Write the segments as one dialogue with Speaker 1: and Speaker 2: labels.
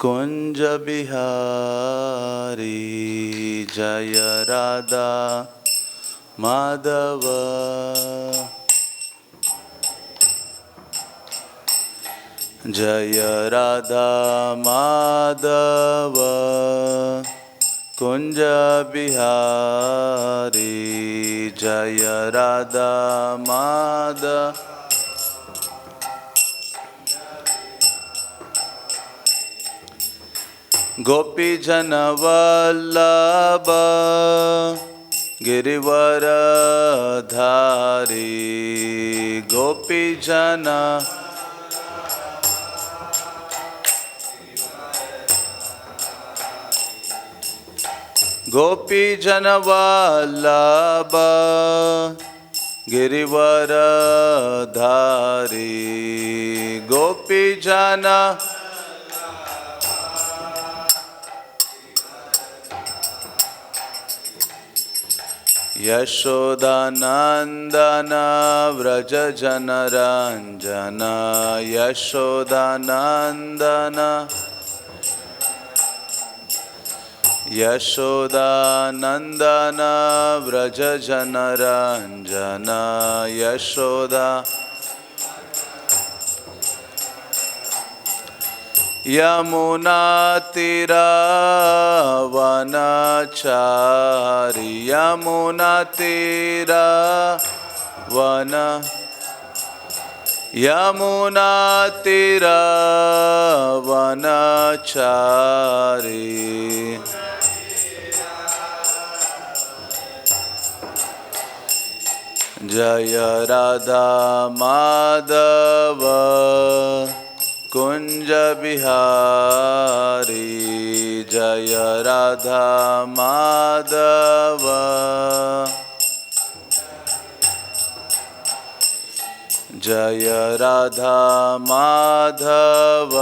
Speaker 1: कुंज बिहारी जय राधा माधव। जय राधा माधव कुंज बिहारी जय राधा माधव। गोपी जन वल्लभ गिरिवर धारी। गोपी जन गोपी जन वल्लभ गिरिवर धारी। गोपी जन यशोदानंदन व्रज जनरंजन। यशोदानंदन यशोदानंदन व्रज जनरंजन। यशोदा यमुना तीरावनचारी। यमुना तीरावन यमुना तीरावनचारी। जय राधा माधव कुंज बिहारी जय राधा माधव। जय राधा माधव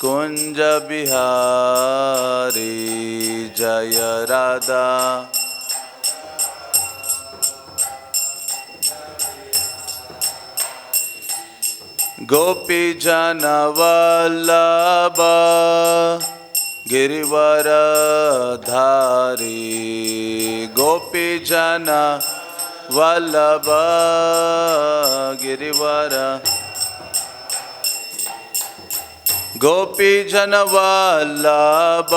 Speaker 1: कुंज बिहारी जय राधा। गोपी जन वल्लभ गिरिवर धारी। गोपी जन वल्लभ गिरिवर गोपी जन वल्लभ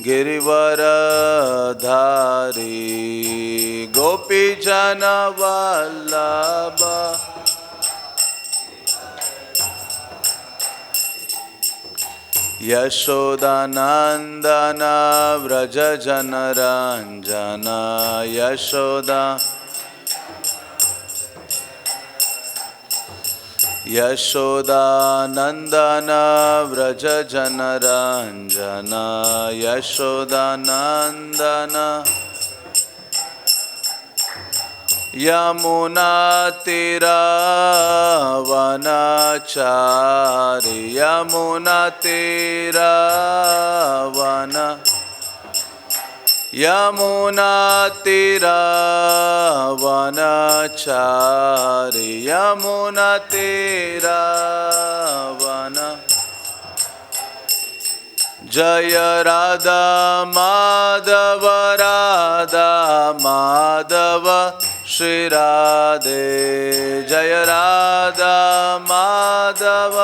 Speaker 1: गिरिवर धारी। गोपी जन वल्लभ यशोदानंदन व्रज जनरंजन। यशोदा यशोदानंदन व्रज जनरंजन। यशोदानंदन यमुना तीरावनचारी। यमुना तीरावन यमुना तीरावनचारी। यमुना तीरावन जय राधा माधव राधा माधव श्री राधे। जय राधा माधव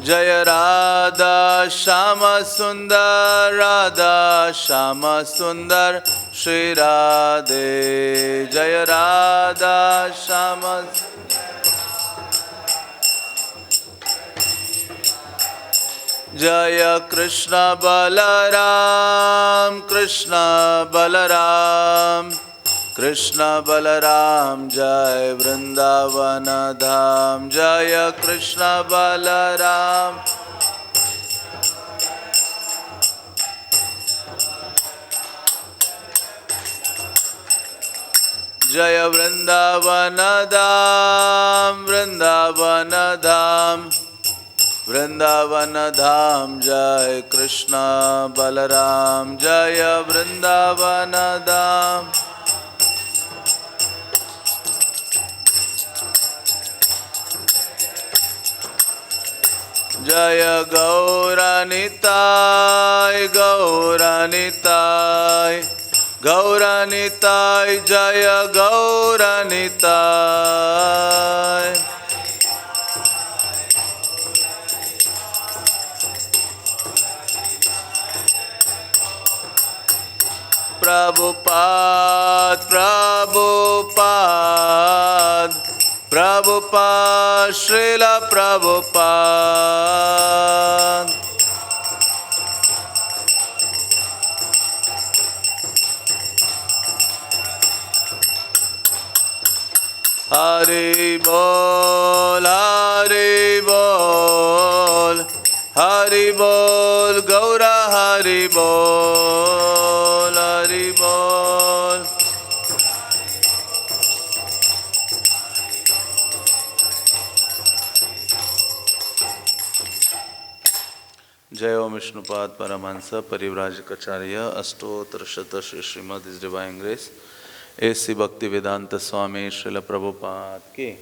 Speaker 1: जय राधा श्याम सुंदर राधा श्याम सुंदर श्री राधे। जय राधा श्याम जय कृष्ण बलराम कृष्ण बलराम कृष्ण बलराम जय वृंदावन धाम। जय कृष्ण बलराम जय वृंदावन धाम वृंदावन धाम वृंदावन धाम। जय कृष्ण बलराम जय वृंदावन धाम। जय गौरनिताय गौरनिताय गौरनिताय जय गौरनिताय। प्रभुपाद प्रभुपाद प्रभुपाद श्रील प्रभुपाद। हरि बोल हरि बोल हरि बोल गौरा हरि बोल हरि बोल। जय ओम विष्णुपाद परमहंस परिव्राजकाचार्य अष्टोत्तर शत श्री श्रीमद इस डिवाइन ग्रेस एसी भक्ति वेदांत स्वामी श्रील प्रभुपाद की,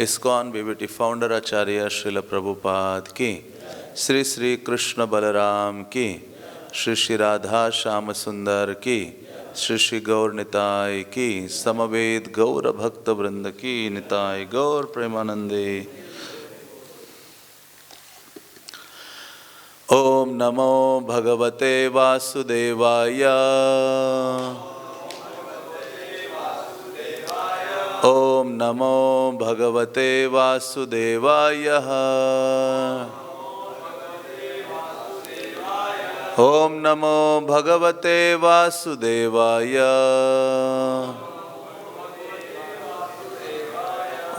Speaker 1: इस्कॉन बीबीटी फाउंडर आचार्य श्रील प्रभुपाद की, श्री श्री कृष्ण बलराम की, श्री श्री राधा श्याम सुंदर की, श्री श्री गौर निताय की, समवेद गौर भक्त वृंद की निताय गौर प्रेमानंदे। ओम नमो भगवते वासुदेवाय ओम नमो भगवते वासुदेवाय ओम नमो भगवते वासुदेवाय।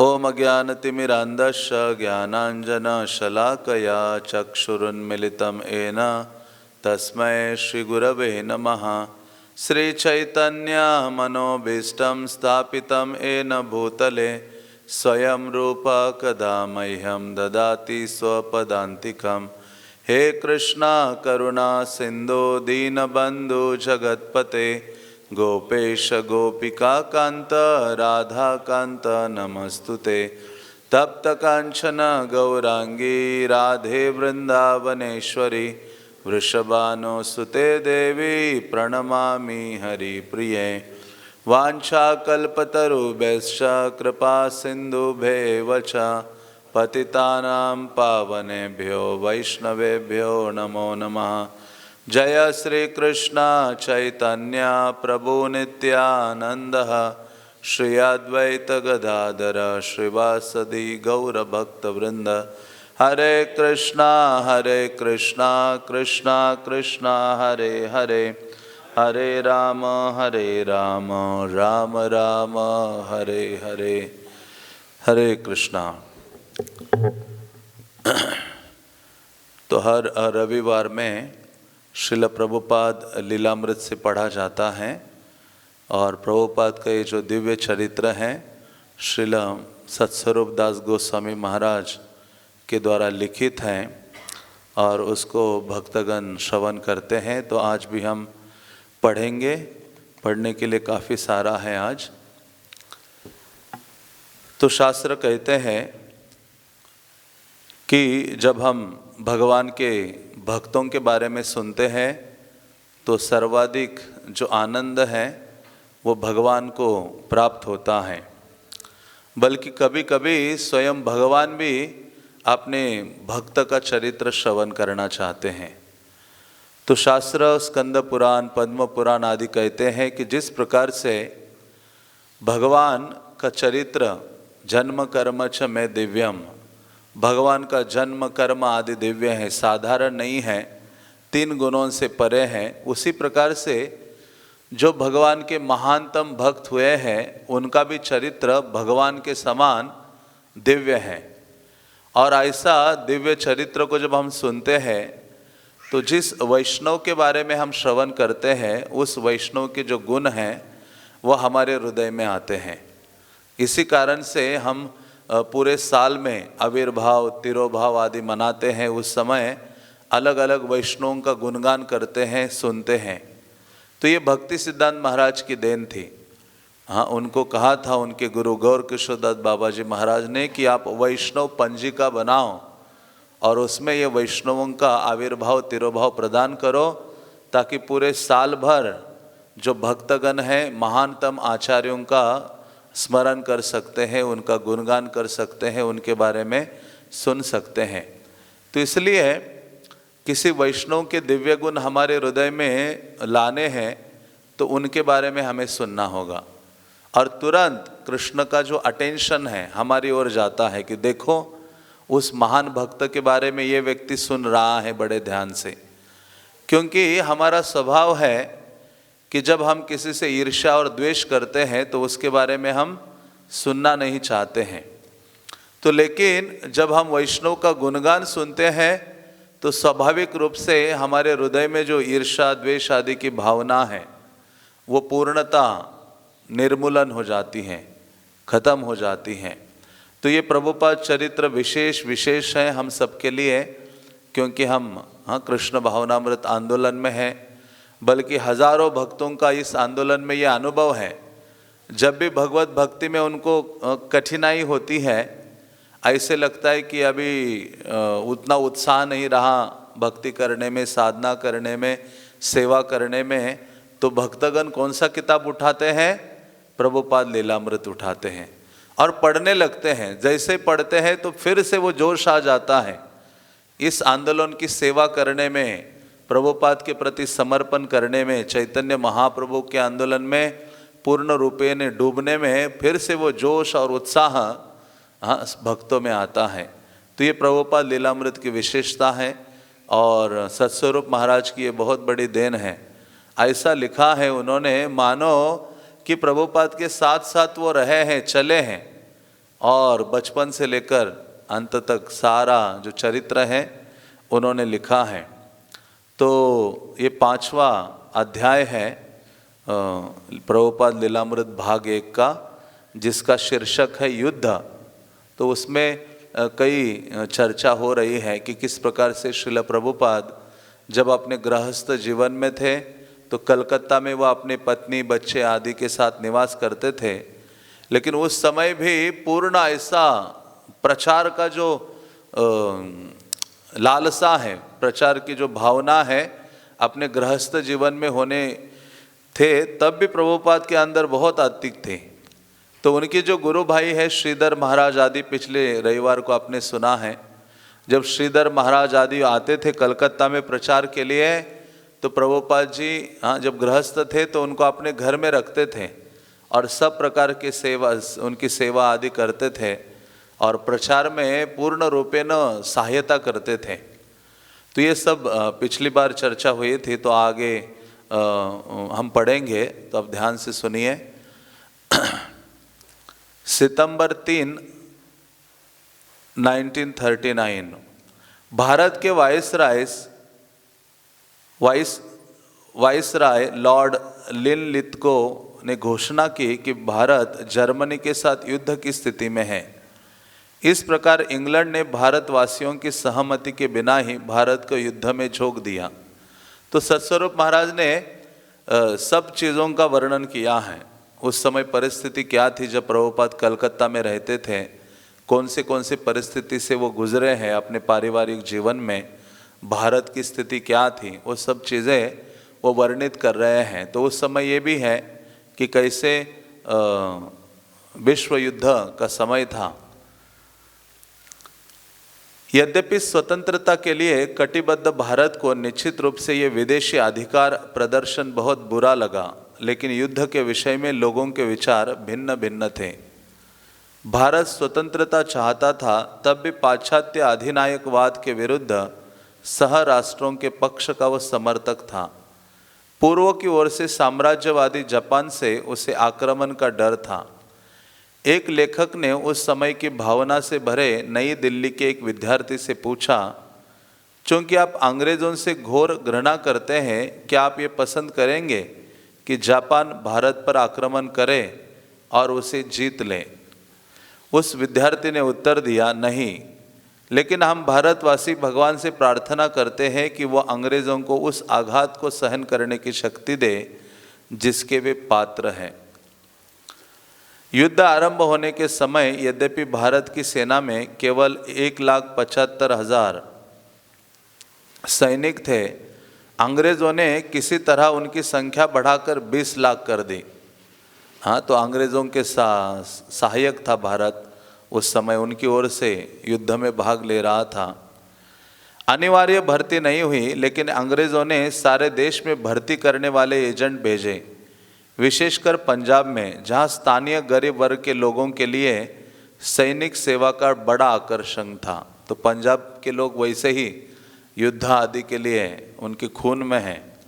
Speaker 1: ओम अज्ञानतिमिरान्धस्य ज्ञानाञ्जनशलाकया चक्षुरुन्मिलितं येन तस्मै श्रीगुरवे नमः। श्रीचैतन्य मनोभीष्टं स्थापितं येन भूतले स्वयं रूप कदा मह्यं ददाति स्वपदान्तिकं। हे कृष्णा करुणा सिन्धु दीनबन्धु जगत्पते गोपेश गोपिका कांत राधा कांत नमस्तुते। तप्त कांचन गौरांगी राधे वृंदावनेश्वरी वृषभानुसुते देवी प्रणमामि हरिप्रिये। वाञ्छाकल्पतरुभ्यश्च कृपा सिन्धुभ्येव च पतितानां पावनेभ्यो वैष्णवेभ्यो नमो नमः। जय श्री कृष्ण चैतन्य प्रभु नित्यानंद श्री अद्वैत गदाधर श्रीवासदि गौरभक्तवृंद। हरे कृष्णा कृष्णा कृष्णा हरे हरे, हरे राम राम राम हरे हरे। हरे कृष्णा। तो हर रविवार में श्रील प्रभुपाद लीलामृत से पढ़ा जाता है और प्रभुपाद का ये जो दिव्य चरित्र है श्रील सत्स्वरूप दास गोस्वामी महाराज के द्वारा लिखित हैं और उसको भक्तगण श्रवण करते हैं। तो आज भी हम पढ़ेंगे, पढ़ने के लिए काफ़ी सारा है आज। तो शास्त्र कहते हैं कि जब हम भगवान के भक्तों के बारे में सुनते हैं तो सर्वाधिक जो आनंद है वो भगवान को प्राप्त होता है। बल्कि कभी कभी स्वयं भगवान भी अपने भक्त का चरित्र श्रवण करना चाहते हैं। तो शास्त्र स्कंद पुराण पद्म पुराण आदि कहते हैं कि जिस प्रकार से भगवान का चरित्र जन्म कर्म च में दिव्यम, भगवान का जन्म कर्म आदि दिव्य है, साधारण नहीं है, 3 गुणों से परे हैं। उसी प्रकार से जो भगवान के महानतम भक्त हुए हैं उनका भी चरित्र भगवान के समान दिव्य है। और ऐसा दिव्य चरित्र को जब हम सुनते हैं तो जिस वैष्णव के बारे में हम श्रवण करते हैं उस वैष्णव के जो गुण हैं वो हमारे हृदय में आते हैं। इसी कारण से हम पूरे साल में आविर्भाव तिरोभाव आदि मनाते हैं। उस समय अलग अलग वैष्णवों का गुणगान करते हैं, सुनते हैं। तो ये भक्ति सिद्धांत महाराज की देन थी। हाँ, उनको कहा था उनके गुरु गौर किशोर दत्त बाबा जी महाराज ने कि आप वैष्णव पंजिका बनाओ और उसमें ये वैष्णवों का आविर्भाव तिरोभाव प्रदान करो, ताकि पूरे साल भर जो भक्तगण हैं महानतम आचार्यों का स्मरण कर सकते हैं, उनका गुणगान कर सकते हैं, उनके बारे में सुन सकते हैं। तो इसलिए किसी वैष्णव के दिव्य गुण हमारे हृदय में लाने हैं तो उनके बारे में हमें सुनना होगा, और तुरंत कृष्ण का जो अटेंशन है हमारी ओर जाता है कि देखो उस महान भक्त के बारे में ये व्यक्ति सुन रहा है बड़े ध्यान से। क्योंकि हमारा स्वभाव है कि जब हम किसी से ईर्ष्या और द्वेष करते हैं तो उसके बारे में हम सुनना नहीं चाहते हैं। तो लेकिन जब हम वैष्णव का गुणगान सुनते हैं तो स्वाभाविक रूप से हमारे हृदय में जो ईर्ष्या द्वेष आदि की भावना है वो पूर्णतः निर्मूलन हो जाती हैं, खत्म हो जाती हैं। तो ये प्रभुपाद चरित्र विशेष है हम सबके लिए, क्योंकि हम कृष्ण भावनामृत आंदोलन में हैं, बल्कि हजारों भक्तों का इस आंदोलन में ये अनुभव है। जब भी भगवत भक्ति में उनको कठिनाई होती है, ऐसे लगता है कि अभी उतना उत्साह नहीं रहा भक्ति करने में, साधना करने में, सेवा करने में, तो भक्तगण कौन सा किताब उठाते हैं? प्रभुपाद लीलामृत उठाते हैं और पढ़ने लगते हैं। जैसे पढ़ते हैं तो फिर से वो जोश आ जाता है इस आंदोलन की सेवा करने में, प्रभुपाद के प्रति समर्पण करने में, चैतन्य महाप्रभु के आंदोलन में पूर्ण रूपेण डूबने में फिर से वो जोश और उत्साह भक्तों में आता है। तो ये प्रभुपाद लीलामृत की विशेषता है और सत्स्वरूप महाराज की ये बहुत बड़ी देन है। ऐसा लिखा है उन्होंने, मानो कि प्रभुपाद के साथ साथ वो रहे हैं, चले हैं, और बचपन से लेकर अंत तक सारा जो चरित्र है उन्होंने लिखा है। तो ये 5वां अध्याय है प्रभुपाद लीलामृत भाग 1 का, जिसका शीर्षक है युद्ध। तो उसमें कई चर्चा हो रही है कि किस प्रकार से श्रील प्रभुपाद जब अपने गृहस्थ जीवन में थे तो कलकत्ता में वह अपनी पत्नी बच्चे आदि के साथ निवास करते थे, लेकिन उस समय भी पूर्ण ऐसा प्रचार का जो लालसा है, प्रचार की जो भावना है अपने गृहस्थ जीवन में होने थे, तब भी प्रभुपाद के अंदर बहुत अधिक थे। तो उनके जो गुरु भाई है श्रीधर महाराज आदि, पिछले रविवार को आपने सुना है, जब श्रीधर महाराज आदि आते थे कलकत्ता में प्रचार के लिए, तो प्रभुपाद जी जब गृहस्थ थे तो उनको अपने घर में रखते थे और सब प्रकार की सेवा, उनकी सेवा आदि करते थे और प्रचार में पूर्ण रूपेण सहायता करते थे। तो ये सब पिछली बार चर्चा हुई थी, तो आगे हम पढ़ेंगे, तो अब ध्यान से सुनिए। सितंबर 3, 1939 भारत के वाइसराय लॉर्ड लिनलिथगो ने घोषणा की कि भारत जर्मनी के साथ युद्ध की स्थिति में है। इस प्रकार इंग्लैंड ने भारतवासियों की सहमति के बिना ही भारत को युद्ध में झोंक दिया। तो सत्स्वरूप महाराज ने सब चीज़ों का वर्णन किया है। उस समय परिस्थिति क्या थी जब प्रभुपाद कलकत्ता में रहते थे, कौन से परिस्थिति से वो गुजरे हैं अपने पारिवारिक जीवन में, भारत की स्थिति क्या थी, वो सब चीज़ें वो वर्णित कर रहे हैं। तो उस समय ये भी है कि कैसे विश्व युद्ध का समय था। यद्यपि स्वतंत्रता के लिए कटिबद्ध भारत को निश्चित रूप से ये विदेशी अधिकार प्रदर्शन बहुत बुरा लगा, लेकिन युद्ध के विषय में लोगों के विचार भिन्न भिन्न थे। भारत स्वतंत्रता चाहता था, तब भी पाश्चात्य अधिनायकवाद के विरुद्ध सह राष्ट्रों के पक्ष का वह समर्थक था। पूर्व की ओर से साम्राज्यवादी जापान से उसे आक्रमण का डर था। एक लेखक ने उस समय की भावना से भरे नई दिल्ली के एक विद्यार्थी से पूछा, चूंकि आप अंग्रेजों से घोर घृणा करते हैं, क्या आप ये पसंद करेंगे कि जापान भारत पर आक्रमण करे और उसे जीत ले? उस विद्यार्थी ने उत्तर दिया, नहीं, लेकिन हम भारतवासी भगवान से प्रार्थना करते हैं कि वह अंग्रेज़ों को उस आघात को सहन करने की शक्ति दे जिसके वे पात्र हैं। युद्ध आरंभ होने के समय यद्यपि भारत की सेना में केवल 1,75,000 सैनिक थे, अंग्रेज़ों ने किसी तरह उनकी संख्या बढ़ाकर 20 लाख कर दी। हाँ, तो अंग्रेज़ों के सहायक था भारत उस समय, उनकी ओर से युद्ध में भाग ले रहा था। अनिवार्य भर्ती नहीं हुई, लेकिन अंग्रेज़ों ने सारे देश में भर्ती करने वाले एजेंट भेजे, विशेषकर पंजाब में, जहाँ स्थानीय गरीब वर्ग के लोगों के लिए सैनिक सेवा का बड़ा आकर्षण था। तो पंजाब के लोग वैसे ही युद्ध आदि के लिए उनके खून में हैं।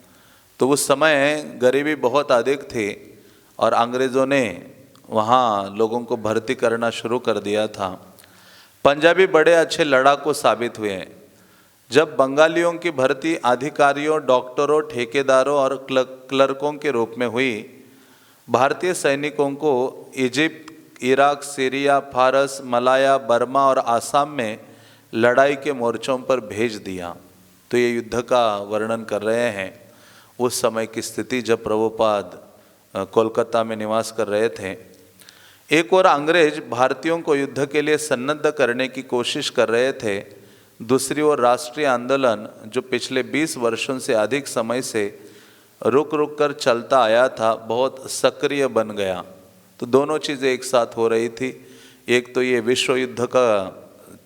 Speaker 1: तो उस समय गरीबी बहुत अधिक थी और अंग्रेज़ों ने वहाँ लोगों को भर्ती करना शुरू कर दिया था। पंजाबी बड़े अच्छे लड़ाकू साबित हुए। जब बंगालियों की भर्ती अधिकारियों, डॉक्टरों, ठेकेदारों और क्लर्कों के रूप में हुई, भारतीय सैनिकों को इजिप्ट, इराक, सीरिया, फारस, मलाया, बर्मा और आसाम में लड़ाई के मोर्चों पर भेज दिया। तो ये युद्ध का वर्णन कर रहे हैं उस समय की स्थिति जब प्रभुपाद कोलकाता में निवास कर रहे थे। एक और अंग्रेज भारतीयों को युद्ध के लिए सन्नद्ध करने की कोशिश कर रहे थे, दूसरी ओर राष्ट्रीय आंदोलन जो पिछले 20 वर्षों से अधिक समय से रुक रुक कर चलता आया था, बहुत सक्रिय बन गया। तो दोनों चीज़ें एक साथ हो रही थी, एक तो ये विश्व युद्ध का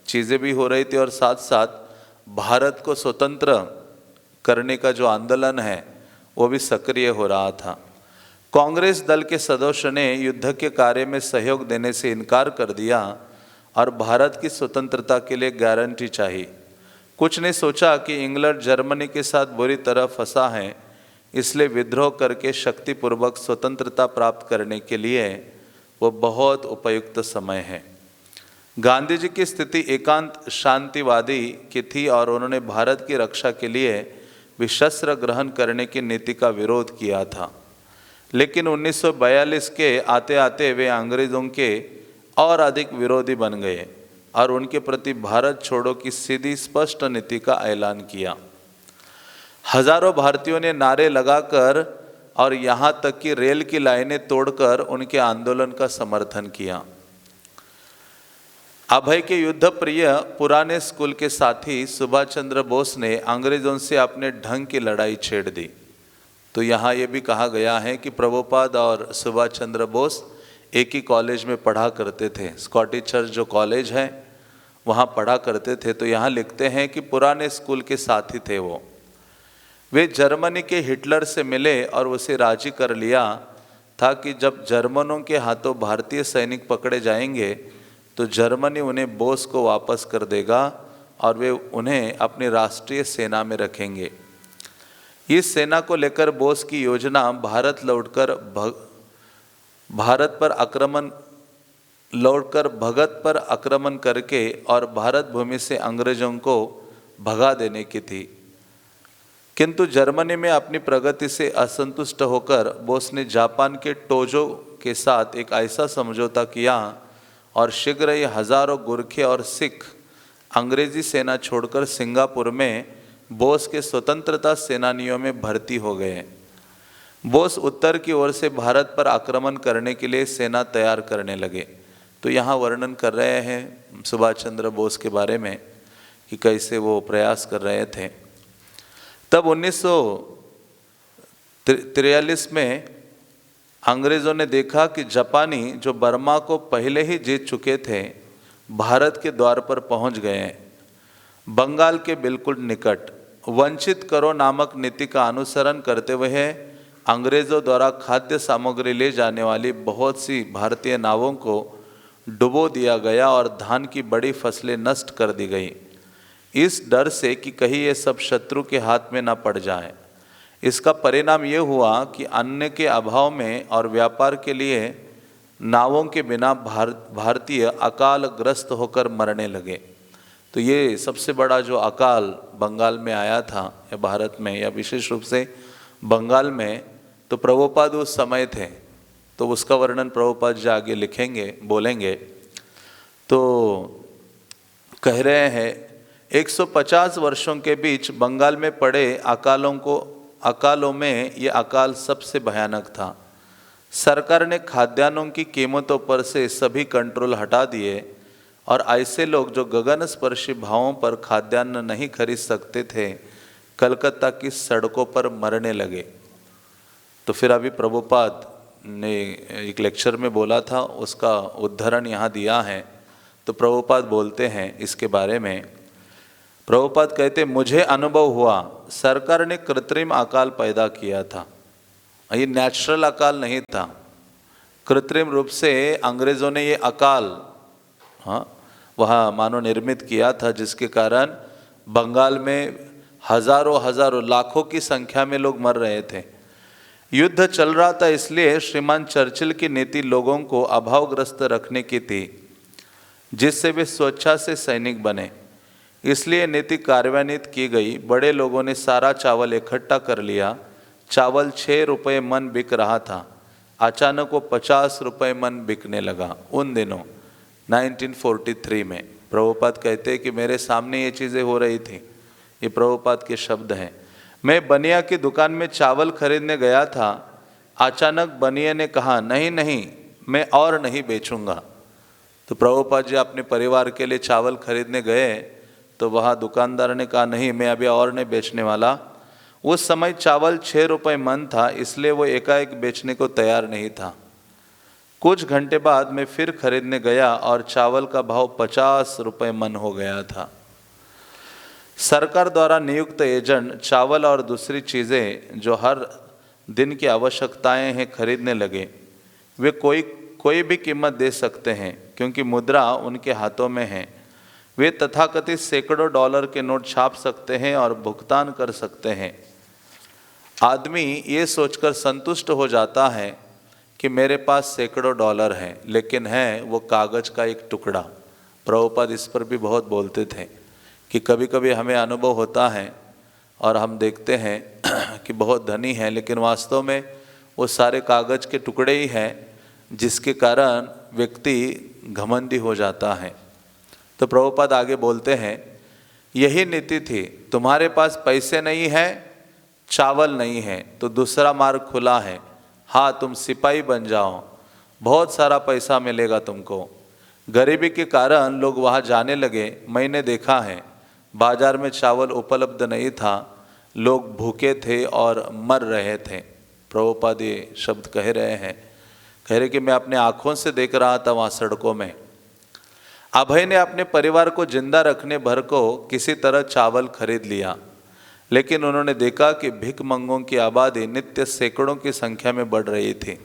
Speaker 1: चीज़ें भी हो रही थी और साथ साथ भारत को स्वतंत्र करने का जो आंदोलन है वो भी सक्रिय हो रहा था। कांग्रेस दल के सदस्यों ने युद्ध के कार्य में सहयोग देने से इनकार कर दिया और भारत की स्वतंत्रता के लिए गारंटी चाहिए। कुछ ने सोचा कि इंग्लैंड जर्मनी के साथ बुरी तरह फंसा है, इसलिए विद्रोह करके शक्तिपूर्वक स्वतंत्रता प्राप्त करने के लिए वो बहुत उपयुक्त समय है। गांधी जी की स्थिति एकांत शांतिवादी की थी और उन्होंने भारत की रक्षा के लिए विशस्त्र ग्रहण करने की नीति का विरोध किया था। लेकिन 1942 के आते आते वे अंग्रेज़ों के और अधिक विरोधी बन गए और उनके प्रति भारत छोड़ो की सीधी स्पष्ट नीति का ऐलान किया। हजारों भारतीयों ने नारे लगाकर और यहाँ तक कि रेल की लाइनें तोड़कर उनके आंदोलन का समर्थन किया। अभय के युद्ध प्रिय पुराने स्कूल के साथी सुभाष चंद्र बोस ने अंग्रेज़ों से अपने ढंग की लड़ाई छेड़ दी। तो यहाँ ये भी कहा गया है कि प्रभुपाद और सुभाष चंद्र बोस एक ही कॉलेज में पढ़ा करते थे, स्कॉटिश चर्च जो कॉलेज है वहाँ पढ़ा करते थे। तो यहाँ लिखते हैं कि पुराने स्कूल के साथी थे वो। वे जर्मनी के हिटलर से मिले और उसे राजी कर लिया था कि जब जर्मनों के हाथों भारतीय सैनिक पकड़े जाएंगे तो जर्मनी उन्हें बोस को वापस कर देगा और वे उन्हें अपनी राष्ट्रीय सेना में रखेंगे। इस सेना को लेकर बोस की योजना भगत पर आक्रमण करके और भारत भूमि से अंग्रेजों को भगा देने की थी। किंतु जर्मनी में अपनी प्रगति से असंतुष्ट होकर बोस ने जापान के टोजो के साथ एक ऐसा समझौता किया और शीघ्र ही हजारों गुरखे और सिख अंग्रेजी सेना छोड़कर सिंगापुर में बोस के स्वतंत्रता सेनानियों में भर्ती हो गए। बोस उत्तर की ओर से भारत पर आक्रमण करने के लिए सेना तैयार करने लगे। तो यहाँ वर्णन कर रहे हैं सुभाष चंद्र बोस के बारे में कि कैसे वो प्रयास कर रहे थे। तब 1943 में अंग्रेज़ों ने देखा कि जापानी जो बर्मा को पहले ही जीत चुके थे भारत के द्वार पर पहुंच गए हैं। बंगाल के बिल्कुल निकट वंचित करो नामक नीति का अनुसरण करते हुए अंग्रेज़ों द्वारा खाद्य सामग्री ले जाने वाली बहुत सी भारतीय नावों को डुबो दिया गया और धान की बड़ी फसलें नष्ट कर दी गई, इस डर से कि कहीं ये सब शत्रु के हाथ में न पड़ जाए। इसका परिणाम ये हुआ कि अन्न के अभाव में और व्यापार के लिए नावों के बिना भारतीय अकाल ग्रस्त होकर मरने लगे। तो ये सबसे बड़ा जो अकाल बंगाल में आया था या भारत में या विशेष रूप से बंगाल में, तो प्रभुपाद उस समय थे। तो उसका वर्णन प्रभुपाद जी आगे लिखेंगे, बोलेंगे। तो कह रहे हैं 150 वर्षों के बीच बंगाल में पड़े अकालों में ये अकाल सबसे भयानक था। सरकार ने खाद्यान्नों की कीमतों पर से सभी कंट्रोल हटा दिए और ऐसे लोग जो गगनस्पर्शी भावों पर खाद्यान्न नहीं खरीद सकते थे कलकत्ता की सड़कों पर मरने लगे। तो फिर अभी प्रभुपाद ने एक लेक्चर में बोला था, उसका उद्धरण यहाँ दिया है। तो प्रभुपाद बोलते हैं इसके बारे में। प्रभुपाद कहते, मुझे अनुभव हुआ सरकार ने कृत्रिम अकाल पैदा किया था। ये नेचुरल अकाल नहीं था, कृत्रिम रूप से अंग्रेज़ों ने ये अकाल वहाँ मानो निर्मित किया था, जिसके कारण बंगाल में हजारों लाखों की संख्या में लोग मर रहे थे। युद्ध चल रहा था, इसलिए श्रीमान चर्चिल की नीति लोगों को अभावग्रस्त रखने की थी, जिससे वे स्वेच्छा से सैनिक बने। इसलिए नीति कार्यान्वित की गई। बड़े लोगों ने सारा चावल इकट्ठा कर लिया। चावल 6 रुपये मन बिक रहा था, अचानक वो 50 रुपये मन बिकने लगा। उन दिनों 1943 में प्रभुपाद कहते हैं कि मेरे सामने ये चीज़ें हो रही थी। ये प्रभुपाद के शब्द हैं। मैं बनिया की दुकान में चावल खरीदने गया था। अचानक बनिया ने कहा, नहीं नहीं, मैं और नहीं बेचूंगा। तो प्रभुपाद जी अपने परिवार के लिए चावल खरीदने गए, तो वहाँ दुकानदार ने कहा, नहीं, मैं अभी और नहीं बेचने वाला। उस समय चावल 6 रुपये मन था, इसलिए वो एकाएक बेचने को तैयार नहीं था। कुछ घंटे बाद मैं फिर खरीदने गया और चावल का भाव 50 रुपये मन हो गया था। सरकार द्वारा नियुक्त एजेंट चावल और दूसरी चीज़ें जो हर दिन की आवश्यकताएं हैं खरीदने लगे। वे कोई भी कीमत दे सकते हैं, क्योंकि मुद्रा उनके हाथों में है। वे तथाकथित सैकड़ों डॉलर के नोट छाप सकते हैं और भुगतान कर सकते हैं। आदमी ये सोचकर संतुष्ट हो जाता है कि मेरे पास सैकड़ों डॉलर हैं, लेकिन है वो कागज़ का एक टुकड़ा। प्रभुपाद इस पर भी बहुत बोलते थे कि कभी कभी हमें अनुभव होता है और हम देखते हैं कि बहुत धनी है, लेकिन वास्तव में वो सारे कागज़ के टुकड़े ही हैं, जिसके कारण व्यक्ति घमंडी हो जाता है। तो प्रभुपाद आगे बोलते हैं, यही नीति थी। तुम्हारे पास पैसे नहीं है, चावल नहीं है, तो दूसरा मार्ग खुला है। हाँ, तुम सिपाही बन जाओ, बहुत सारा पैसा मिलेगा तुमको। गरीबी के कारण लोग वहाँ जाने लगे। मैंने देखा है, बाजार में चावल उपलब्ध नहीं था, लोग भूखे थे और मर रहे थे। प्रभुपाद ये शब्द कह रहे कि मैं अपने आँखों से देख रहा था वहाँ सड़कों में। अभय ने अपने परिवार को जिंदा रखने भर को किसी तरह चावल खरीद लिया, लेकिन उन्होंने देखा कि भिखमंगों की आबादी नित्य सैकड़ों की संख्या में बढ़ रही थी।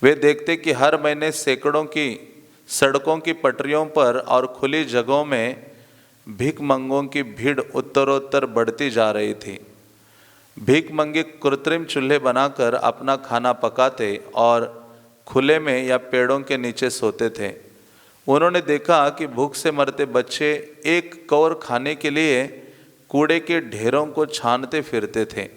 Speaker 1: वे देखते कि हर महीने सैकड़ों की सड़कों की पटरियों पर और खुली जगहों में भिखमंगों की भीड़ उत्तरोत्तर बढ़ती जा रही थी। भिखमंगे कृत्रिम चूल्हे बनाकर अपना खाना पकाते और खुले में या पेड़ों के नीचे सोते थे। उन्होंने देखा कि भूख से मरते बच्चे एक कौर खाने के लिए कूड़े के ढेरों को छानते फिरते थे।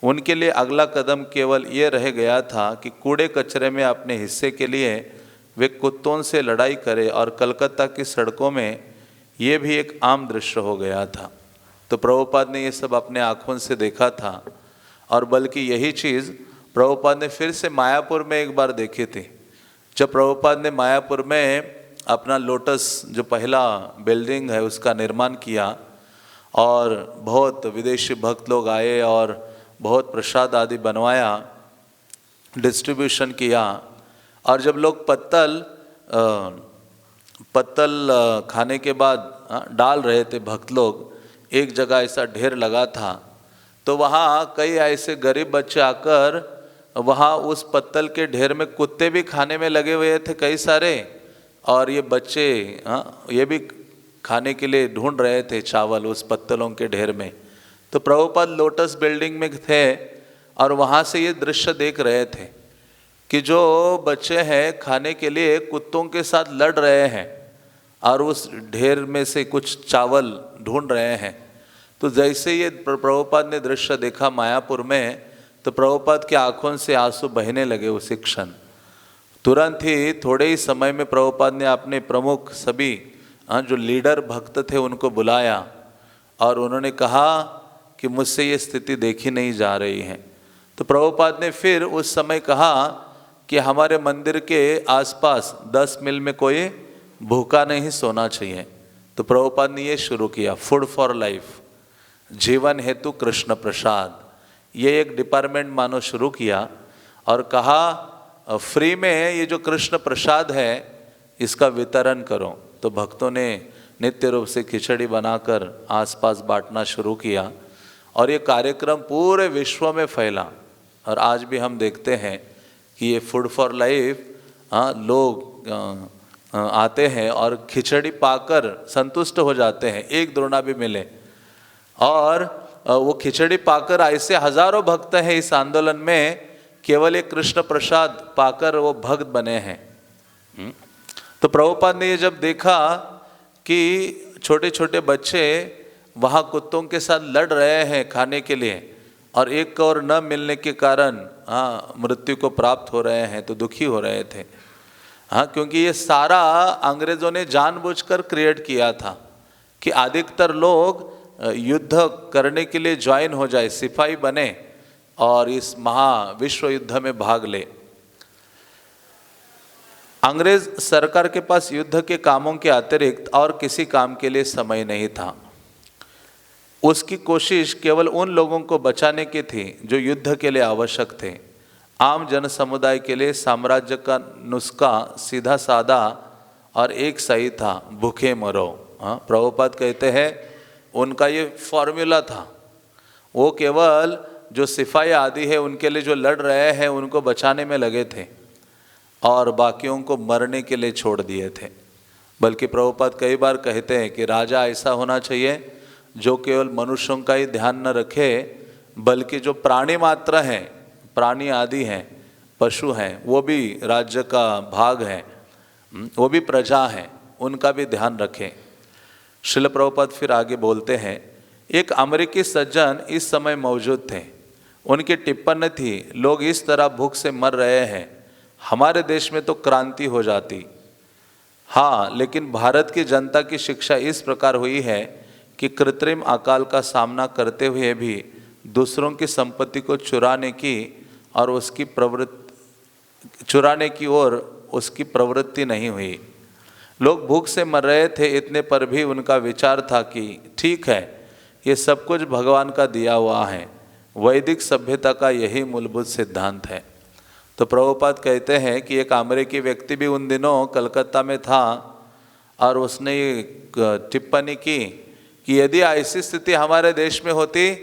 Speaker 1: उनके लिए अगला कदम केवल ये रह गया था कि कूड़े कचरे में अपने हिस्से के लिए वे कुत्तों से लड़ाई करें, और कलकत्ता की सड़कों में ये भी एक आम दृश्य हो गया था। तो प्रभुपाद ने ये सब अपने आँखों से देखा था, और बल्कि यही चीज़ प्रभुपाद ने फिर से मायापुर में एक बार देखी थी। जब प्रभुपाद ने मायापुर में अपना लोटस जो पहला बिल्डिंग है उसका निर्माण किया, और बहुत विदेशी भक्त लोग आए और बहुत प्रसाद आदि बनवाया, डिस्ट्रीब्यूशन किया। और जब लोग पत्तल खाने के बाद डाल रहे थे, भक्त लोग, एक जगह ऐसा ढेर लगा था, तो वहाँ कई ऐसे गरीब बच्चे आकर वहाँ उस पत्तल के ढेर में कुत्ते भी खाने में लगे हुए थे कई सारे, और ये बच्चे ये भी खाने के लिए ढूंढ रहे थे चावल उस पत्तलों के ढेर में। तो प्रभुपाद लोटस बिल्डिंग में थे और वहाँ से ये दृश्य देख रहे थे कि जो बच्चे हैं खाने के लिए कुत्तों के साथ लड़ रहे हैं और उस ढेर में से कुछ चावल ढूंढ रहे हैं। तो जैसे ये प्रभुपाद ने दृश्य देखा मायापुर में, तो प्रभुपाद की आंखों से आंसू बहने लगे उसी क्षण। तुरंत ही थोड़े ही समय में प्रभुपाद ने अपने प्रमुख सभी जो लीडर भक्त थे उनको बुलाया, और उन्होंने कहा कि मुझसे ये स्थिति देखी नहीं जा रही है। तो प्रभुपाद ने फिर उस समय कहा कि हमारे मंदिर के आसपास 10 मील में कोई भूखा नहीं सोना चाहिए। तो प्रभुपाद ने ये शुरू किया, फूड फॉर लाइफ। जीवन हेतु कृष्ण प्रसाद, ये एक डिपार्टमेंट मानो शुरू किया और कहा फ्री में ये जो कृष्ण प्रसाद है इसका वितरण करो। तो भक्तों ने नित्य रूप से खिचड़ी बनाकर आसपास बांटना शुरू किया और ये कार्यक्रम पूरे विश्व में फैला। और आज भी हम देखते हैं कि ये फूड फॉर लाइफ लोग आते हैं और खिचड़ी पाकर संतुष्ट हो जाते हैं, एक द्रोणा भी मिले। और वो खिचड़ी पाकर ऐसे हजारों भक्त हैं इस आंदोलन में, केवल एक कृष्ण प्रसाद पाकर वो भक्त बने हैं। तो प्रभुपाद ने ये जब देखा कि छोटे छोटे बच्चे वहाँ कुत्तों के साथ लड़ रहे हैं खाने के लिए और एक और न मिलने के कारण मृत्यु को प्राप्त हो रहे हैं, तो दुखी हो रहे थे। क्योंकि ये सारा अंग्रेज़ों ने जानबूझकर क्रिएट किया था कि अधिकतर लोग युद्ध करने के लिए ज्वाइन हो जाए, सिपाही बने और इस महाविश्व युद्ध में भाग ले। अंग्रेज सरकार के पास युद्ध के कामों के अतिरिक्त और किसी काम के लिए समय नहीं था। उसकी कोशिश केवल उन लोगों को बचाने की थी जो युद्ध के लिए आवश्यक थे। आम जन समुदाय के लिए साम्राज्य का नुस्खा सीधा साधा और एक सही था, भूखे मरो। प्रभुपाद कहते हैं उनका ये फॉर्मूला था। वो केवल जो सिपाही आदि है उनके लिए जो लड़ रहे हैं उनको बचाने में लगे थे और बाकियों को मरने के लिए छोड़ दिए थे। बल्कि प्रभुपाद कई बार कहते हैं कि राजा ऐसा होना चाहिए जो केवल मनुष्यों का ही ध्यान न रखे, बल्कि जो प्राणी मात्र हैं, प्राणी आदि हैं, पशु हैं, वो भी राज्य का भाग हैं, वो भी प्रजा हैं, उनका भी ध्यान रखें। श्रील प्रभुपाद फिर आगे बोलते हैं, एक अमेरिकी सज्जन इस समय मौजूद थे। उनकी टिप्पणी थी, लोग इस तरह भूख से मर रहे हैं, हमारे देश में तो क्रांति हो जाती। हाँ, लेकिन भारत की जनता की शिक्षा इस प्रकार हुई है कि कृत्रिम अकाल का सामना करते हुए भी दूसरों की संपत्ति को चुराने की ओर उसकी प्रवृत्ति नहीं हुई। लोग भूख से मर रहे थे, इतने पर भी उनका विचार था कि ठीक है, ये सब कुछ भगवान का दिया हुआ है। वैदिक सभ्यता का यही मूलभूत सिद्धांत है। तो प्रभुपाद कहते हैं कि एक अमेरिकी व्यक्ति भी उन दिनों कलकत्ता में था और उसने ये टिप्पणी की कि यदि ऐसी स्थिति हमारे देश में होती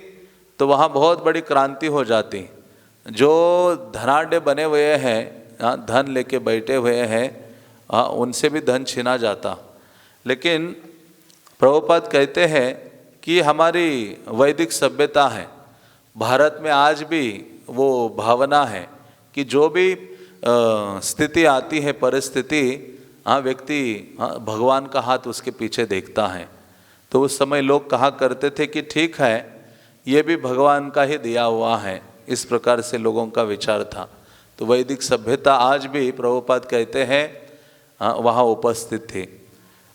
Speaker 1: तो वहाँ बहुत बड़ी क्रांति हो जाती। जो धनाढ़ बने हुए हैं, धन लेके बैठे हुए हैं, उनसे भी धन छीना जाता। लेकिन प्रभुपाद कहते हैं कि हमारी वैदिक सभ्यता है, भारत में आज भी वो भावना है कि जो भी स्थिति आती है, परिस्थिति, व्यक्ति भगवान का हाथ उसके पीछे देखता है। तो उस समय लोग कहा करते थे कि ठीक है, ये भी भगवान का ही दिया हुआ है। इस प्रकार से लोगों का विचार था। तो वैदिक सभ्यता आज भी प्रभुपाद कहते हैं वहाँ उपस्थित थी।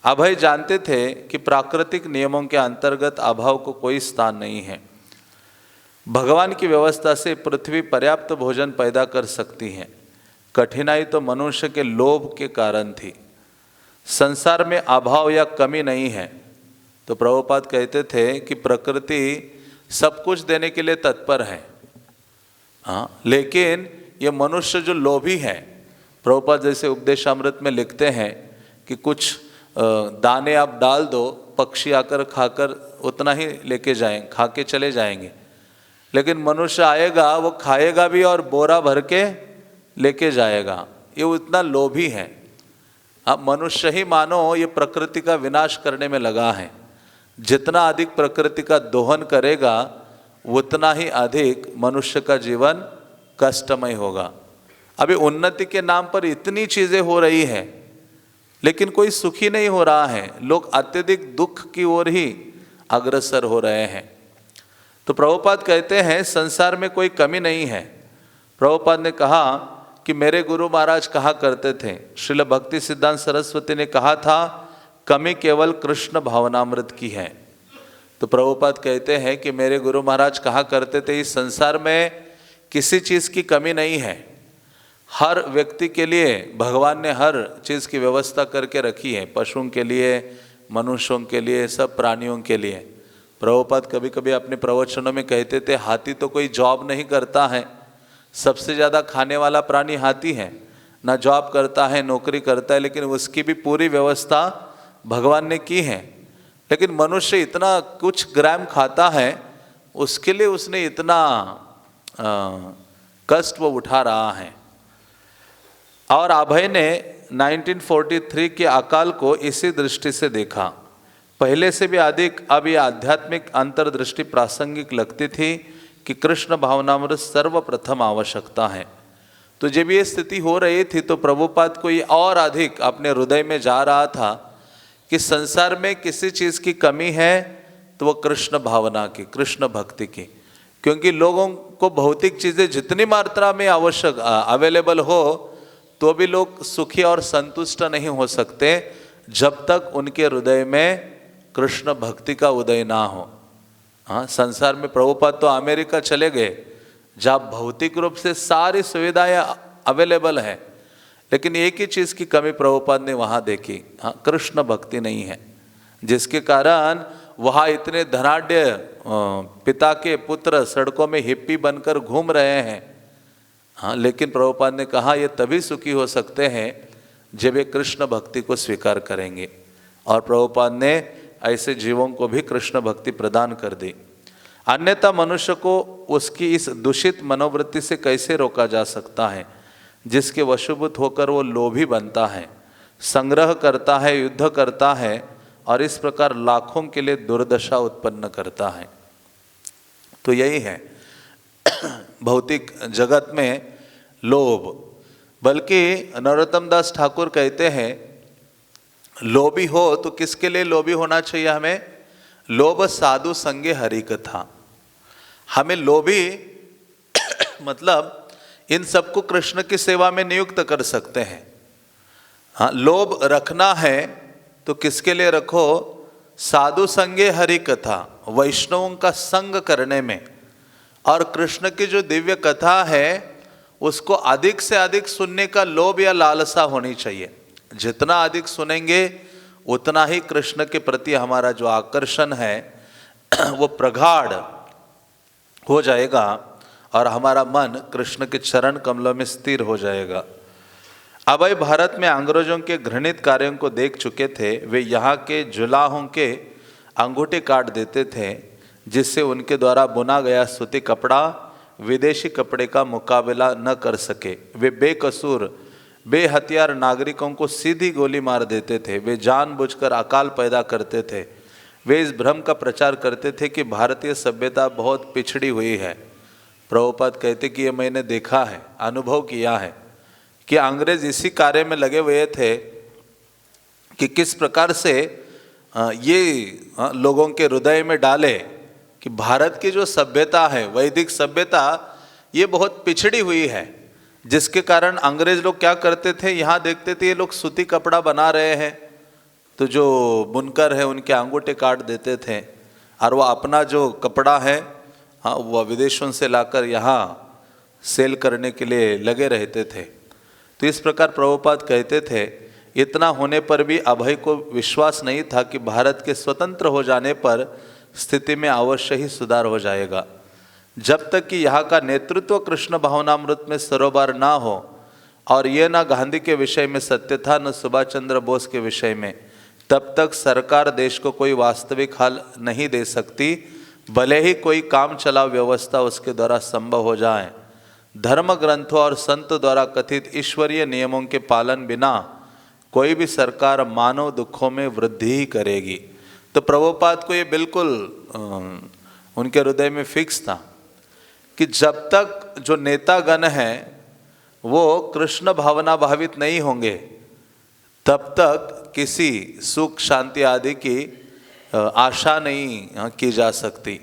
Speaker 1: अभय जानते थे कि प्राकृतिक नियमों के अंतर्गत अभाव को कोई स्थान नहीं है। भगवान की व्यवस्था से पृथ्वी पर्याप्त भोजन पैदा कर सकती है। कठिनाई तो मनुष्य के लोभ के कारण थी। संसार में अभाव या कमी नहीं है। तो प्रभुपाद कहते थे कि प्रकृति सब कुछ देने के लिए तत्पर है, लेकिन ये मनुष्य जो लोभी है, प्रभुपाद जैसे उपदेशामृत में लिखते हैं कि कुछ दाने आप डाल दो, पक्षी आकर खाकर उतना ही लेके जाएंगे, खा के चले जाएंगे। लेकिन मनुष्य आएगा, वो खाएगा भी और बोरा भर के लेके जाएगा। ये उतना लोभी है। अब मनुष्य ही मानो ये प्रकृति का विनाश करने में लगा है। जितना अधिक प्रकृति का दोहन करेगा उतना ही अधिक मनुष्य का जीवन कष्टमय होगा। अभी उन्नति के नाम पर इतनी चीज़ें हो रही हैं, लेकिन कोई सुखी नहीं हो रहा है। लोग अत्यधिक दुख की ओर ही अग्रसर हो रहे हैं। तो प्रभुपाद कहते हैं संसार में कोई कमी नहीं है। प्रभुपाद ने कहा कि मेरे गुरु महाराज कहा करते थे, श्रील भक्ति सिद्धांत सरस्वती ने कहा था, कमी केवल कृष्ण भावनामृत की है। तो प्रभुपाद कहते हैं कि मेरे गुरु महाराज कहा करते थे, इस संसार में किसी चीज़ की कमी नहीं है। हर व्यक्ति के लिए भगवान ने हर चीज़ की व्यवस्था करके रखी है, पशुओं के लिए, मनुष्यों के लिए, सब प्राणियों के लिए। प्रभुपाद कभी कभी अपने प्रवचनों में कहते थे हाथी तो कोई जॉब नहीं करता है, सबसे ज़्यादा खाने वाला प्राणी हाथी है, ना जॉब करता है नौकरी करता है, लेकिन उसकी भी पूरी व्यवस्था भगवान ने की है। लेकिन मनुष्य इतना कुछ ग्राम खाता है, उसके लिए उसने इतना कष्ट वो उठा रहा है। और अभय ने 1943 के अकाल को इसी दृष्टि से देखा। पहले से भी अधिक अब यह आध्यात्मिक अंतर्दृष्टि प्रासंगिक लगती थी कि कृष्ण भावनामृत सर्वप्रथम आवश्यकता है। तो जब ये स्थिति हो रही थी तो प्रभुपाद को ये और अधिक अपने हृदय में जा रहा था कि संसार में किसी चीज़ की कमी है तो वो कृष्ण भावना की, कृष्ण भक्ति की। क्योंकि लोगों को भौतिक चीज़ें जितनी मात्रा में आवश्यक अवेलेबल हो तो भी लोग सुखी और संतुष्ट नहीं हो सकते जब तक उनके हृदय में कृष्ण भक्ति का उदय ना हो। हाँ, संसार में प्रभुपाद तो अमेरिका चले गए जहाँ भौतिक रूप से सारी सुविधाएं अवेलेबल है, लेकिन एक ही चीज़ की कमी प्रभुपाद ने वहाँ देखी, हाँ, कृष्ण भक्ति नहीं है, जिसके कारण वहाँ इतने धनाढ्य पिता के पुत्र सड़कों में हिप्पी बनकर घूम रहे हैं। हाँ, लेकिन प्रभुपाद ने कहा ये तभी सुखी हो सकते हैं जब वे कृष्ण भक्ति को स्वीकार करेंगे। और प्रभुपाद ने ऐसे जीवों को भी कृष्ण भक्ति प्रदान कर दी। अन्यथा मनुष्य को उसकी इस दूषित मनोवृत्ति से कैसे रोका जा सकता है जिसके वशीभूत होकर वो लोभी बनता है, संग्रह करता है, युद्ध करता है और इस प्रकार लाखों के लिए दुर्दशा उत्पन्न करता है। तो यही है भौतिक जगत में लोभ। बल्कि नरोत्तम दास ठाकुर कहते हैं लोभी हो तो किसके लिए लोभी होना चाहिए हमें? लोभ साधु संगे हरि कथा। हमें लोभी मतलब इन सबको कृष्ण की सेवा में नियुक्त कर सकते हैं। हाँ, लोभ रखना है तो किसके लिए रखो? साधु संगे हरि कथा, वैष्णवों का संग करने में। और कृष्ण की जो दिव्य कथा है उसको अधिक से अधिक सुनने का लोभ या लालसा होनी चाहिए। जितना अधिक सुनेंगे उतना ही कृष्ण के प्रति हमारा जो आकर्षण है वो प्रगाढ़ हो जाएगा और हमारा मन कृष्ण के चरण कमलों में स्थिर हो जाएगा। अभय भारत में अंग्रेजों के घृणित कार्यों को देख चुके थे। वे यहाँ के जुलाहों के अंगूठे काट देते थे जिससे उनके द्वारा बुना गया सूती कपड़ा विदेशी कपड़े का मुकाबला न कर सके। वे बेकसूर बेहथियार नागरिकों को सीधी गोली मार देते थे। वे जानबूझकर अकाल पैदा करते थे। वे इस भ्रम का प्रचार करते थे कि भारतीय सभ्यता बहुत पिछड़ी हुई है। प्रभुपाद कहते कि ये मैंने देखा है, अनुभव किया है कि अंग्रेज इसी कार्य में लगे हुए थे कि किस प्रकार से ये लोगों के हृदय में डाले कि भारत की जो सभ्यता है, वैदिक सभ्यता, ये बहुत पिछड़ी हुई है। जिसके कारण अंग्रेज लोग क्या करते थे, यहाँ देखते थे ये लोग सूती कपड़ा बना रहे हैं तो जो बुनकर है उनके अंगूठे काट देते थे और वह अपना जो कपड़ा है हाँ वह विदेशों से लाकर यहाँ सेल करने के लिए लगे रहते थे। तो इस प्रकार प्रभुपाद कहते थे। इतना होने पर भी अभय को विश्वास नहीं था कि भारत के स्वतंत्र हो जाने पर स्थिति में अवश्य ही सुधार हो जाएगा। जब तक कि यहाँ का नेतृत्व कृष्ण भावनामृत में सरोबार ना हो और ये ना गांधी के विषय में सत्य था न सुभाष चंद्र बोस के विषय में, तब तक सरकार देश को कोई वास्तविक हल नहीं दे सकती, भले ही कोई काम चलाव व्यवस्था उसके द्वारा संभव हो जाए। धर्म ग्रंथों और संत द्वारा कथित ईश्वरीय नियमों के पालन बिना कोई भी सरकार मानव दुखों में वृद्धि ही करेगी। तो प्रभुपाद को ये बिल्कुल उनके हृदय में फिक्स था कि जब तक जो नेतागण हैं वो कृष्ण भावना भावित नहीं होंगे तब तक किसी सुख शांति आदि की आशा नहीं की जा सकती।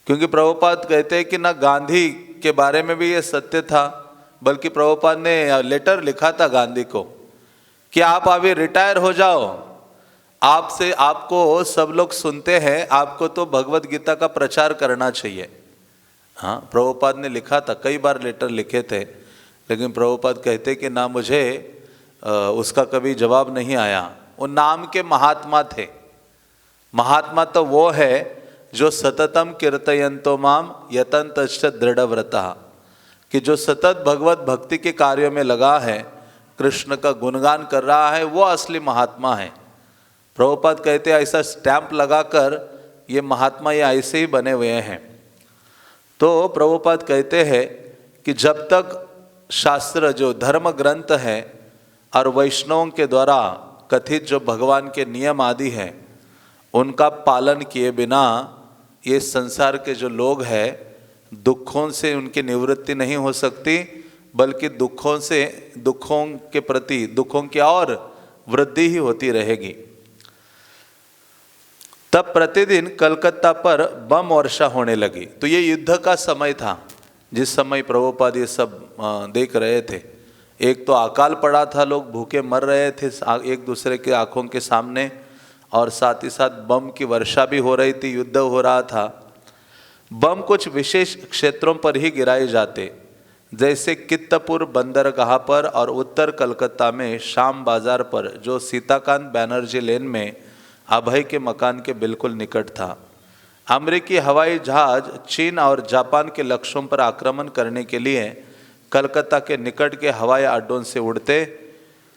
Speaker 1: क्योंकि प्रभुपाद कहते हैं कि ना गांधी के बारे में भी ये सत्य था, बल्कि प्रभुपाद ने लेटर लिखा था गांधी को कि आप अभी रिटायर हो जाओ, आपसे आपको सब लोग सुनते हैं, आपको तो भगवत गीता का प्रचार करना चाहिए। हाँ, प्रभुपाद ने लिखा था, कई बार लेटर लिखे थे, लेकिन प्रभुपाद कहते कि ना मुझे उसका कभी जवाब नहीं आया। वो नाम के महात्मा थे। महात्मा तो वो है जो सततम कीर्तयन्तो माम यतन्तश्च दृढ़व्रतः, कि जो सतत भगवत भक्ति के कार्यों में लगा है, कृष्ण का गुणगान कर रहा है, वो असली महात्मा है। प्रभुपाद कहते हैं ऐसा स्टैंप लगाकर ये महात्मा ये ऐसे ही बने हुए हैं। तो प्रभुपाद कहते हैं कि जब तक शास्त्र जो धर्म ग्रंथ है और वैष्णवों के द्वारा कथित जो भगवान के नियम आदि हैं उनका पालन किए बिना ये संसार के जो लोग हैं दुखों से उनकी निवृत्ति नहीं हो सकती, बल्कि दुखों के प्रति दुखों की और वृद्धि ही होती रहेगी। तब प्रतिदिन कलकत्ता पर बम वर्षा होने लगी। तो ये युद्ध का समय था जिस समय प्रभुपाद ये सब देख रहे थे। एक तो अकाल पड़ा था, लोग भूखे मर रहे थे एक दूसरे के आंखों के सामने, और साथ ही साथ बम की वर्षा भी हो रही थी, युद्ध हो रहा था। बम कुछ विशेष क्षेत्रों पर ही गिराए जाते, जैसे कित्तपुर बंदरगाह पर और उत्तर कलकत्ता में शाम बाजार पर, जो सीताकांत बैनर्जी लेन में अभय के मकान के बिल्कुल निकट था। अमेरिकी हवाई जहाज चीन और जापान के लक्ष्यों पर आक्रमण करने के लिए कलकत्ता के निकट के हवाई अड्डों से उड़ते,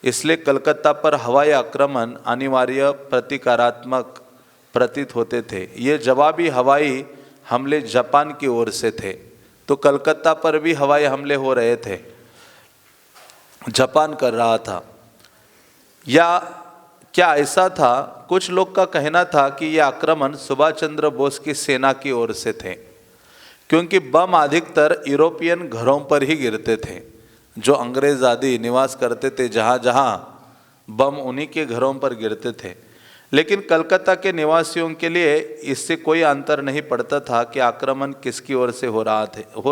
Speaker 1: इसलिए कलकत्ता पर हवाई आक्रमण अनिवार्य प्रतिकारात्मक प्रतीत होते थे। ये जवाबी हवाई हमले जापान की ओर से थे, तो कलकत्ता पर भी हवाई हमले हो रहे थे, जापान कर रहा था। या क्या ऐसा था, कुछ लोग का कहना था कि यह आक्रमण सुभाष चंद्र बोस की सेना की ओर से थे, क्योंकि बम अधिकतर यूरोपियन घरों पर ही गिरते थे, जो अंग्रेज आदि निवास करते थे, जहाँ जहाँ बम उन्हीं के घरों पर गिरते थे। लेकिन कलकत्ता के निवासियों के लिए इससे कोई अंतर नहीं पड़ता था कि आक्रमण किसकी ओर से हो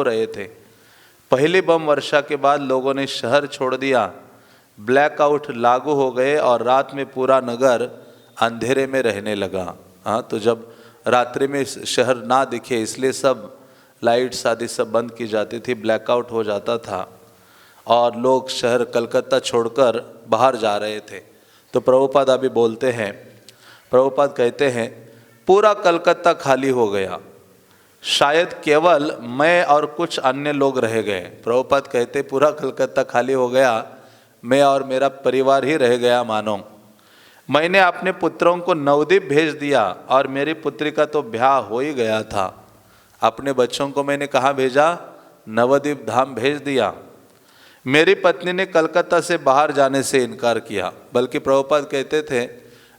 Speaker 1: रहे थे। पहली बम वर्षा के बाद लोगों ने शहर छोड़ दिया, ब्लैकआउट लागू हो गए और रात में पूरा नगर अंधेरे में रहने लगा। हाँ, तो जब रात्रि में शहर ना दिखे इसलिए सब लाइट्स आदि सब बंद की जाती थी, ब्लैकआउट हो जाता था और लोग शहर कलकत्ता छोड़कर बाहर जा रहे थे। तो प्रभुपाद अभी बोलते हैं, प्रभुपाद कहते हैं पूरा कलकत्ता खाली हो गया, शायद केवल मैं और कुछ अन्य लोग रह गए। प्रभुपाद कहते पूरा कलकत्ता खाली हो गया, मैं और मेरा परिवार ही रह गया मानो। मैंने अपने पुत्रों को नवद्वीप भेज दिया और मेरी पुत्री का तो ब्याह हो ही गया था। अपने बच्चों को मैंने कहाँ भेजा? नवद्वीप धाम भेज दिया। मेरी पत्नी ने कलकत्ता से बाहर जाने से इनकार किया, बल्कि प्रभुपाद कहते थे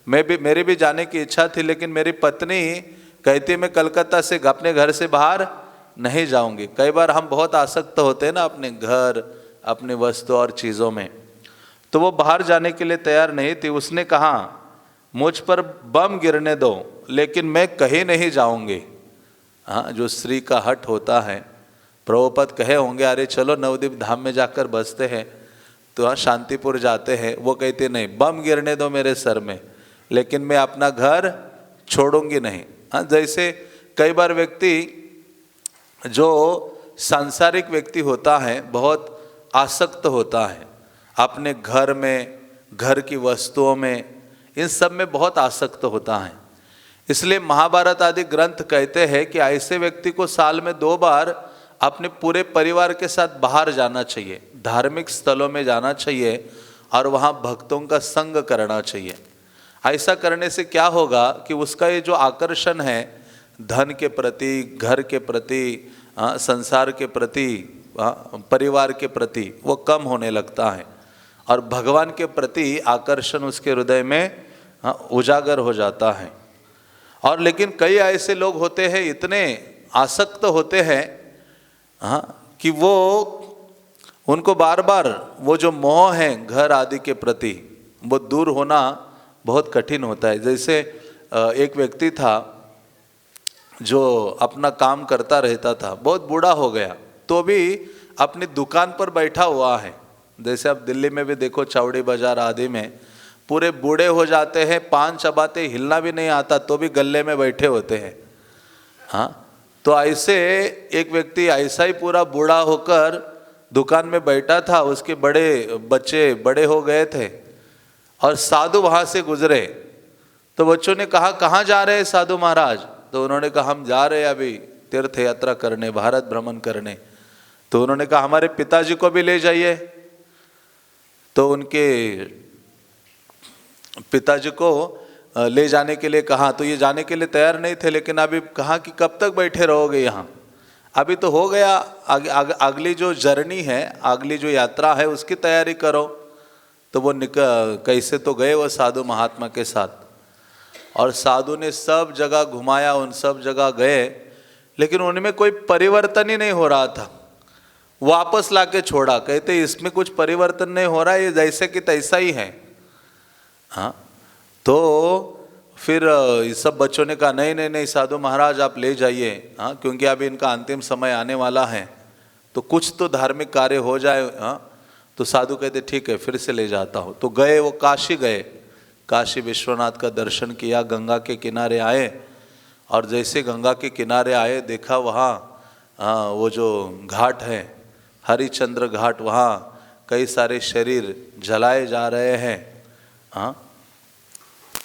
Speaker 1: मेरी भी जाने की इच्छा थी, लेकिन मेरी पत्नी कहती मैं कलकत्ता से अपने घर से बाहर नहीं जाऊंगी। कई बार हम बहुत आसक्त होते हैं ना अपने घर, अपने वस्तु और चीज़ों में, तो वो बाहर जाने के लिए तैयार नहीं थी। उसने कहा मुझ पर बम गिरने दो लेकिन मैं कहीं नहीं जाऊंगी। हाँ, जो स्त्री का हट होता है, प्रभुपाद कहे होंगे अरे चलो नवद्वीप धाम में जाकर बसते हैं, तो हाँ शांतिपुर जाते हैं। वो कहते नहीं, बम गिरने दो मेरे सर में लेकिन मैं अपना घर छोड़ूंगी नहीं। हाँ, जैसे कई बार व्यक्ति जो सांसारिक व्यक्ति होता है बहुत आसक्त होता है अपने घर में, घर की वस्तुओं में, इन सब में बहुत आसक्त होता है। इसलिए महाभारत आदि ग्रंथ कहते हैं कि ऐसे व्यक्ति को साल में 2 बार अपने पूरे परिवार के साथ बाहर जाना चाहिए, धार्मिक स्थलों में जाना चाहिए और वहाँ भक्तों का संग करना चाहिए। ऐसा करने से क्या होगा कि उसका ये जो आकर्षण है धन के प्रति, घर के प्रति, संसार के प्रति, परिवार के प्रति, वो कम होने लगता है और भगवान के प्रति आकर्षण उसके हृदय में उजागर हो जाता है। और लेकिन कई ऐसे लोग होते हैं, इतने आसक्त होते हैं कि वो उनको बार बार वो जो मोह है घर आदि के प्रति वो दूर होना बहुत कठिन होता है। जैसे एक व्यक्ति था जो अपना काम करता रहता था, बहुत बूढ़ा हो गया तो भी अपनी दुकान पर बैठा हुआ है। जैसे आप दिल्ली में भी देखो, चावड़ी बाजार आदि में पूरे बूढ़े हो जाते हैं, पान चबाते, हिलना भी नहीं आता तो भी गले में बैठे होते हैं। हाँ, तो ऐसे एक व्यक्ति ऐसा ही पूरा बूढ़ा होकर दुकान में बैठा था, उसके बड़े बच्चे बड़े हो गए थे और साधु वहाँ से गुजरे। तो बच्चों ने कहा कहाँ जा रहे हैं साधु महाराज? तो उन्होंने कहा हम जा रहे हैं अभी तीर्थ यात्रा करने, भारत भ्रमण करने। तो उन्होंने कहा हमारे पिताजी को भी ले जाइए। तो उनके पिताजी को ले जाने के लिए कहा, तो ये जाने के लिए तैयार नहीं थे, लेकिन अभी कहा कि कब तक बैठे रहोगे यहाँ, अभी तो हो गया, अगली जो जर्नी है, अगली जो यात्रा है उसकी तैयारी करो। तो वो कैसे तो गए वो साधु महात्मा के साथ, और साधु ने सब जगह घुमाया, उन सब जगह गए, लेकिन उनमें कोई परिवर्तन ही नहीं हो रहा था। वापस लाके छोड़ा, कहते इसमें कुछ परिवर्तन नहीं हो रहा है, ये जैसे कि तैसा ही है। हाँ, तो फिर इस सब बच्चों ने कहा नहीं नहीं नहीं साधु महाराज आप ले जाइए, हाँ, क्योंकि अभी इनका अंतिम समय आने वाला है, तो कुछ तो धार्मिक कार्य हो जाए। हाँ, तो साधु कहते ठीक है फिर से ले जाता हूँ। तो गए, वो काशी गए, काशी विश्वनाथ का दर्शन किया, गंगा के किनारे आए, और जैसे गंगा के किनारे आए देखा वहाँ वो जो घाट है हरिश्चंद्र घाट, वहाँ कई सारे शरीर जलाए जा रहे हैं। हाँ,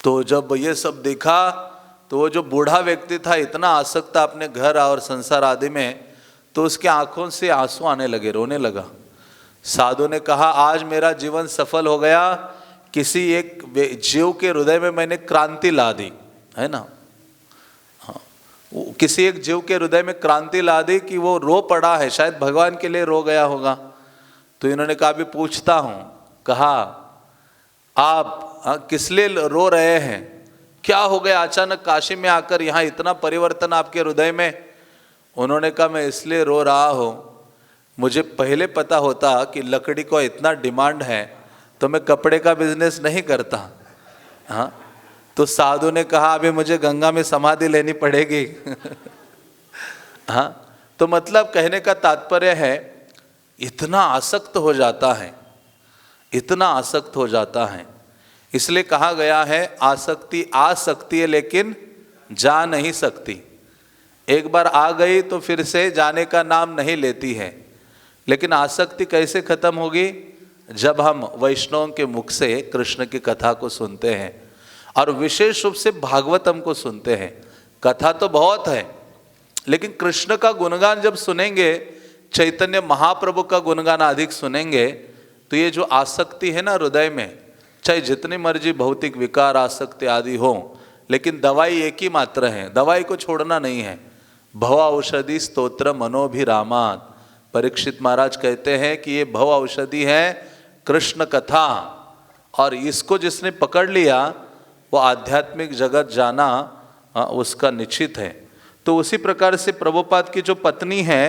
Speaker 1: तो जब ये सब देखा तो वो जो बूढ़ा व्यक्ति था इतना आसक्त था अपने घर और संसार आदि में, तो उसके आंखों से आंसू आने लगे, रोने लगा। साधु ने कहा आज मेरा जीवन सफल हो गया, किसी एक जीव के हृदय में मैंने क्रांति ला दी, है ना। हाँ, किसी एक जीव के हृदय में क्रांति ला दी कि वो रो पड़ा है, शायद भगवान के लिए रो गया होगा। तो इन्होंने कहा अभी पूछता हूँ, कहा आप किस लिए रो रहे हैं, क्या हो गया अचानक काशी में आकर यहाँ इतना परिवर्तन आपके हृदय में। उन्होंने कहा मैं इसलिए रो रहा हूँ, मुझे पहले पता होता कि लकड़ी को इतना डिमांड है तो मैं कपड़े का बिजनेस नहीं करता। हाँ, तो साधु ने कहा अभी मुझे गंगा में समाधि लेनी पड़ेगी। हाँ, तो मतलब कहने का तात्पर्य है इतना आसक्त हो जाता है, इतना आसक्त हो जाता है। इसलिए कहा गया है आसक्ति आ सकती है लेकिन जा नहीं सकती। एक बार आ गई तो फिर से जाने का नाम नहीं लेती है। लेकिन आसक्ति कैसे खत्म होगी, जब हम वैष्णवों के मुख से कृष्ण की कथा को सुनते हैं, और विशेष रूप से भागवतम को सुनते हैं। कथा तो बहुत है, लेकिन कृष्ण का गुणगान जब सुनेंगे, चैतन्य महाप्रभु का गुणगान अधिक सुनेंगे, तो ये जो आसक्ति है ना हृदय में, चाहे जितनी मर्जी भौतिक विकार आसक्ति आदि हो, लेकिन दवाई एक ही मात्र है, दवाई को छोड़ना नहीं है। भव औषधि स्तोत्र मनोभिरामात्, परीक्षित महाराज कहते हैं कि ये भव औषधि है कृष्ण कथा, और इसको जिसने पकड़ लिया वो आध्यात्मिक जगत जाना उसका निश्चित है। तो उसी प्रकार से प्रभुपाद की जो पत्नी है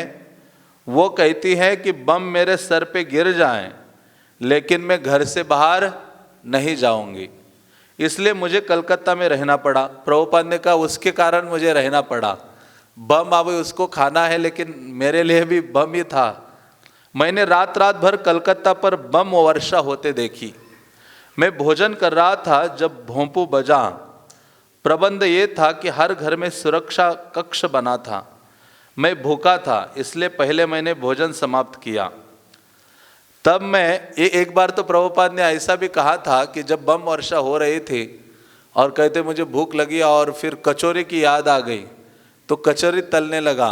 Speaker 1: वो कहती है कि बम मेरे सर पे गिर जाएं लेकिन मैं घर से बाहर नहीं जाऊंगी, इसलिए मुझे कलकत्ता में रहना पड़ा। प्रभुपाद ने कहा उसके कारण मुझे रहना पड़ा, बम अब उसको खाना है, लेकिन मेरे लिए भी बम ही था। मैंने रात रात भर कलकत्ता पर बम वर्षा होते देखी। मैं भोजन कर रहा था जब भोंपू बजा। प्रबंध ये था कि हर घर में सुरक्षा कक्ष बना था। मैं भूखा था, इसलिए पहले मैंने भोजन समाप्त किया। तब मैं एक बार तो प्रभुपाद ने ऐसा भी कहा था कि जब बम वर्षा हो रही थी और कहते मुझे भूख लगी और फिर कचौरी की याद आ गई तो कचौरी तलने लगा।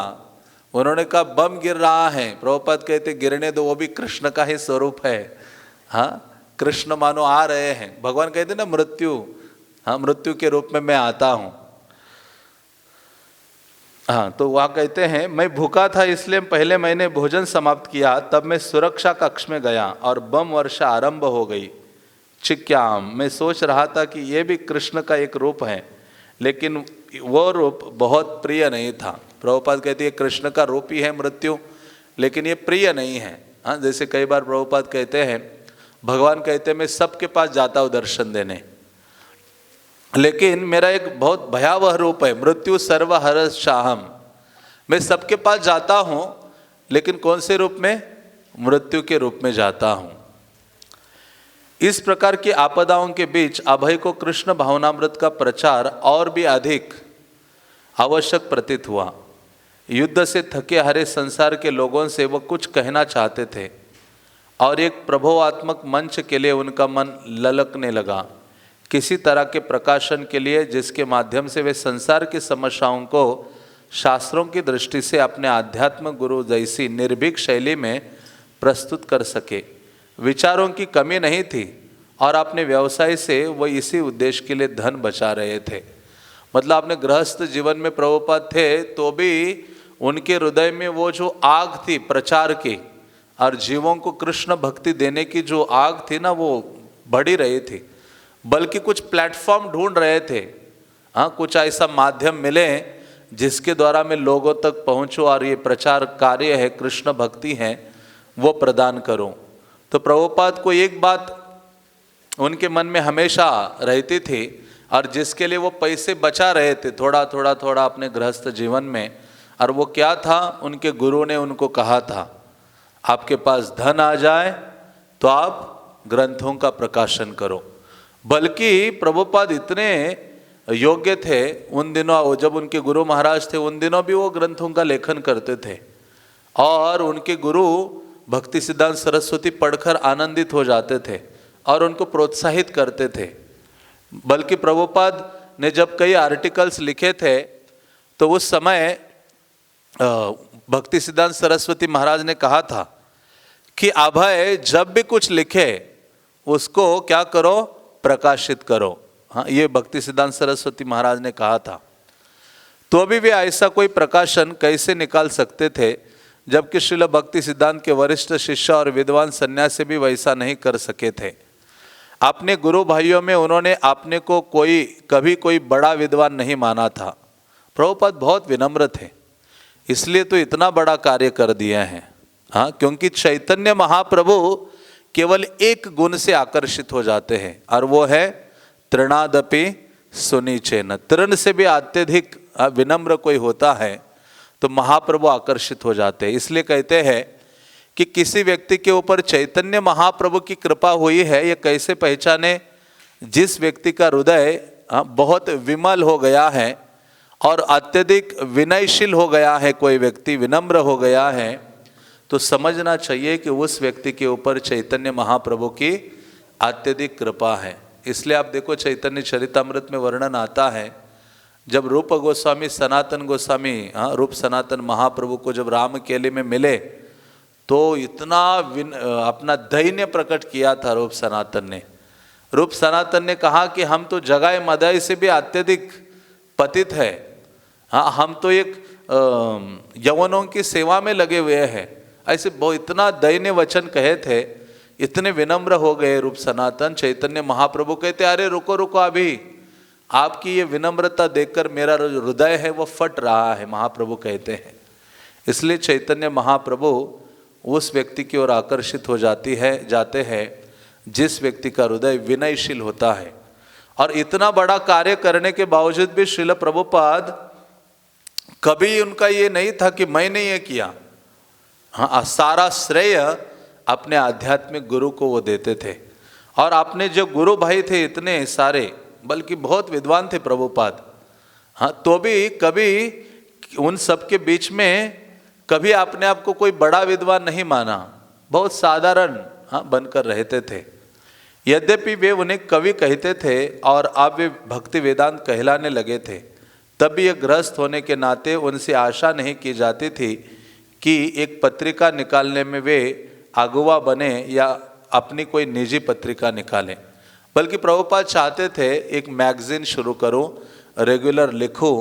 Speaker 1: उन्होंने कहा बम गिर रहा है, प्रभुपाद कहते गिरने दो, वो भी कृष्ण का ही स्वरूप है। हाँ, कृष्ण मानो आ रहे हैं। भगवान कहते ना मृत्यु, हाँ मृत्यु के रूप में मैं आता हूँ। हाँ, तो वहाँ कहते हैं मैं भूखा था इसलिए पहले मैंने भोजन समाप्त किया, तब मैं सुरक्षा कक्ष में गया और बम वर्षा आरंभ हो गई। चिक्याम, मैं सोच रहा था कि ये भी कृष्ण का एक रूप है, लेकिन वो रूप बहुत प्रिय नहीं था। प्रभुपाद कहते हैं कृष्ण का रूप ही है मृत्यु, लेकिन ये प्रिय नहीं है। हाँ, जैसे कई बार प्रभुपाद कहते हैं, भगवान कहते हैं मैं सबके पास जाता हूँ दर्शन देने, लेकिन मेरा एक बहुत भयावह रूप है, मृत्यु सर्वहर शाहम। मैं सबके पास जाता हूँ, लेकिन कौन से रूप में? मृत्यु के रूप में जाता हूँ। इस प्रकार की आपदाओं के बीच अभय को कृष्ण भावनामृत का प्रचार और भी अधिक आवश्यक प्रतीत हुआ। युद्ध से थके हारे संसार के लोगों से वह कुछ कहना चाहते थे और एक प्रभोवात्मक मंच के लिए उनका मन ललकने लगा। किसी तरह के प्रकाशन के लिए जिसके माध्यम से वे संसार की समस्याओं को शास्त्रों की दृष्टि से अपने आध्यात्म गुरु जैसी निर्भीक शैली में प्रस्तुत कर सके। विचारों की कमी नहीं थी और अपने व्यवसाय से वो इसी उद्देश्य के लिए धन बचा रहे थे। मतलब अपने गृहस्थ जीवन में प्रभुपाद थे तो भी उनके हृदय में वो जो आग थी प्रचार की और जीवों को कृष्ण भक्ति देने की जो आग थी ना, वो बढ़ी रही थी। बल्कि कुछ प्लेटफॉर्म ढूंढ रहे थे, हाँ, कुछ ऐसा माध्यम मिले जिसके द्वारा मैं लोगों तक पहुंचूं और ये प्रचार कार्य है, कृष्ण भक्ति है, वो प्रदान करूं। तो प्रभुपाद को एक बात उनके मन में हमेशा रहती थी और जिसके लिए वो पैसे बचा रहे थे थोड़ा थोड़ा थोड़ा अपने गृहस्थ जीवन में, और वो क्या था, उनके गुरु ने उनको कहा था आपके पास धन आ जाए तो आप ग्रंथों का प्रकाशन करो। बल्कि प्रभुपाद इतने योग्य थे उन दिनों, जब उनके गुरु महाराज थे उन दिनों भी वो ग्रंथों का लेखन करते थे और उनके गुरु भक्ति सिद्धांत सरस्वती पढ़कर आनंदित हो जाते थे और उनको प्रोत्साहित करते थे। बल्कि प्रभुपाद ने जब कई आर्टिकल्स लिखे थे तो उस समय भक्ति सिद्धांत सरस्वती महाराज ने कहा था कि अभय जब भी कुछ लिखे उसको क्या करो, प्रकाशित करो। हाँ, ये भक्ति सिद्धांत सरस्वती महाराज ने कहा था। तो अभी वे ऐसा कोई प्रकाशन कैसे निकाल सकते थे जबकि श्रील भक्ति सिद्धांत के वरिष्ठ शिष्य और विद्वान सन्यासी भी वैसा नहीं कर सके थे। अपने गुरु भाइयों में उन्होंने अपने को कभी कोई बड़ा विद्वान नहीं माना था। प्रभुपाद बहुत विनम्र थे, इसलिए तो इतना बड़ा कार्य कर दिया है। हाँ, क्योंकि चैतन्य महाप्रभु केवल एक गुण से आकर्षित हो जाते हैं और वो है तृणादपि सुनीचेन। तृण से भी अत्यधिक विनम्र कोई होता है तो महाप्रभु आकर्षित हो जाते हैं। इसलिए कहते हैं कि किसी व्यक्ति के ऊपर चैतन्य महाप्रभु की कृपा हुई है ये कैसे पहचाने, जिस व्यक्ति का हृदय बहुत विमल हो गया है और अत्यधिक विनयशील हो गया है, कोई व्यक्ति विनम्र हो गया है, तो समझना चाहिए कि उस व्यक्ति के ऊपर चैतन्य महाप्रभु की अत्यधिक कृपा है। इसलिए आप देखो चैतन्य चरितामृत में वर्णन आता है, जब रूप गोस्वामी सनातन गोस्वामी रूप सनातन महाप्रभु को जब राम केली में मिले तो इतना अपना दैन्य प्रकट किया था रूप सनातन ने। रूप सनातन ने कहा कि हम तो जगाए मदाई से भी अत्यधिक पतित है, हाँ, हम तो एक यवनों की सेवा में लगे हुए हैं। ऐसे बहुत इतना दैन्य वचन कहे थे, इतने विनम्र हो गए रूप सनातन। चैतन्य महाप्रभु कहते अरे रुको रुको, अभी आपकी ये विनम्रता देखकर मेरा हृदय है वो फट रहा है, महाप्रभु कहते हैं। इसलिए चैतन्य महाप्रभु उस व्यक्ति की ओर आकर्षित हो जाते हैं जिस व्यक्ति का हृदय विनयशील होता है। और इतना बड़ा कार्य करने के बावजूद भी श्रील प्रभुपाद कभी उनका ये नहीं था कि मैंने ये किया। हाँ, सारा श्रेय अपने आध्यात्मिक गुरु को वो देते थे। और अपने जो गुरु भाई थे इतने सारे, बल्कि बहुत विद्वान थे प्रभुपाद, हाँ, तो भी कभी उन सब के बीच में कभी अपने आप को कोई बड़ा विद्वान नहीं माना, बहुत साधारण बनकर रहते थे। यद्यपि वे उन्हें कवि कहते थे और अब वे भक्ति वेदांत कहलाने लगे थे, तब भी ये गृहस्थ होने के नाते उनसे आशा नहीं की जाती थी कि एक पत्रिका निकालने में वे अगुवा बने या अपनी कोई निजी पत्रिका निकालें। बल्कि प्रभुपाद चाहते थे एक मैगजीन शुरू करूं, रेगुलर लिखूं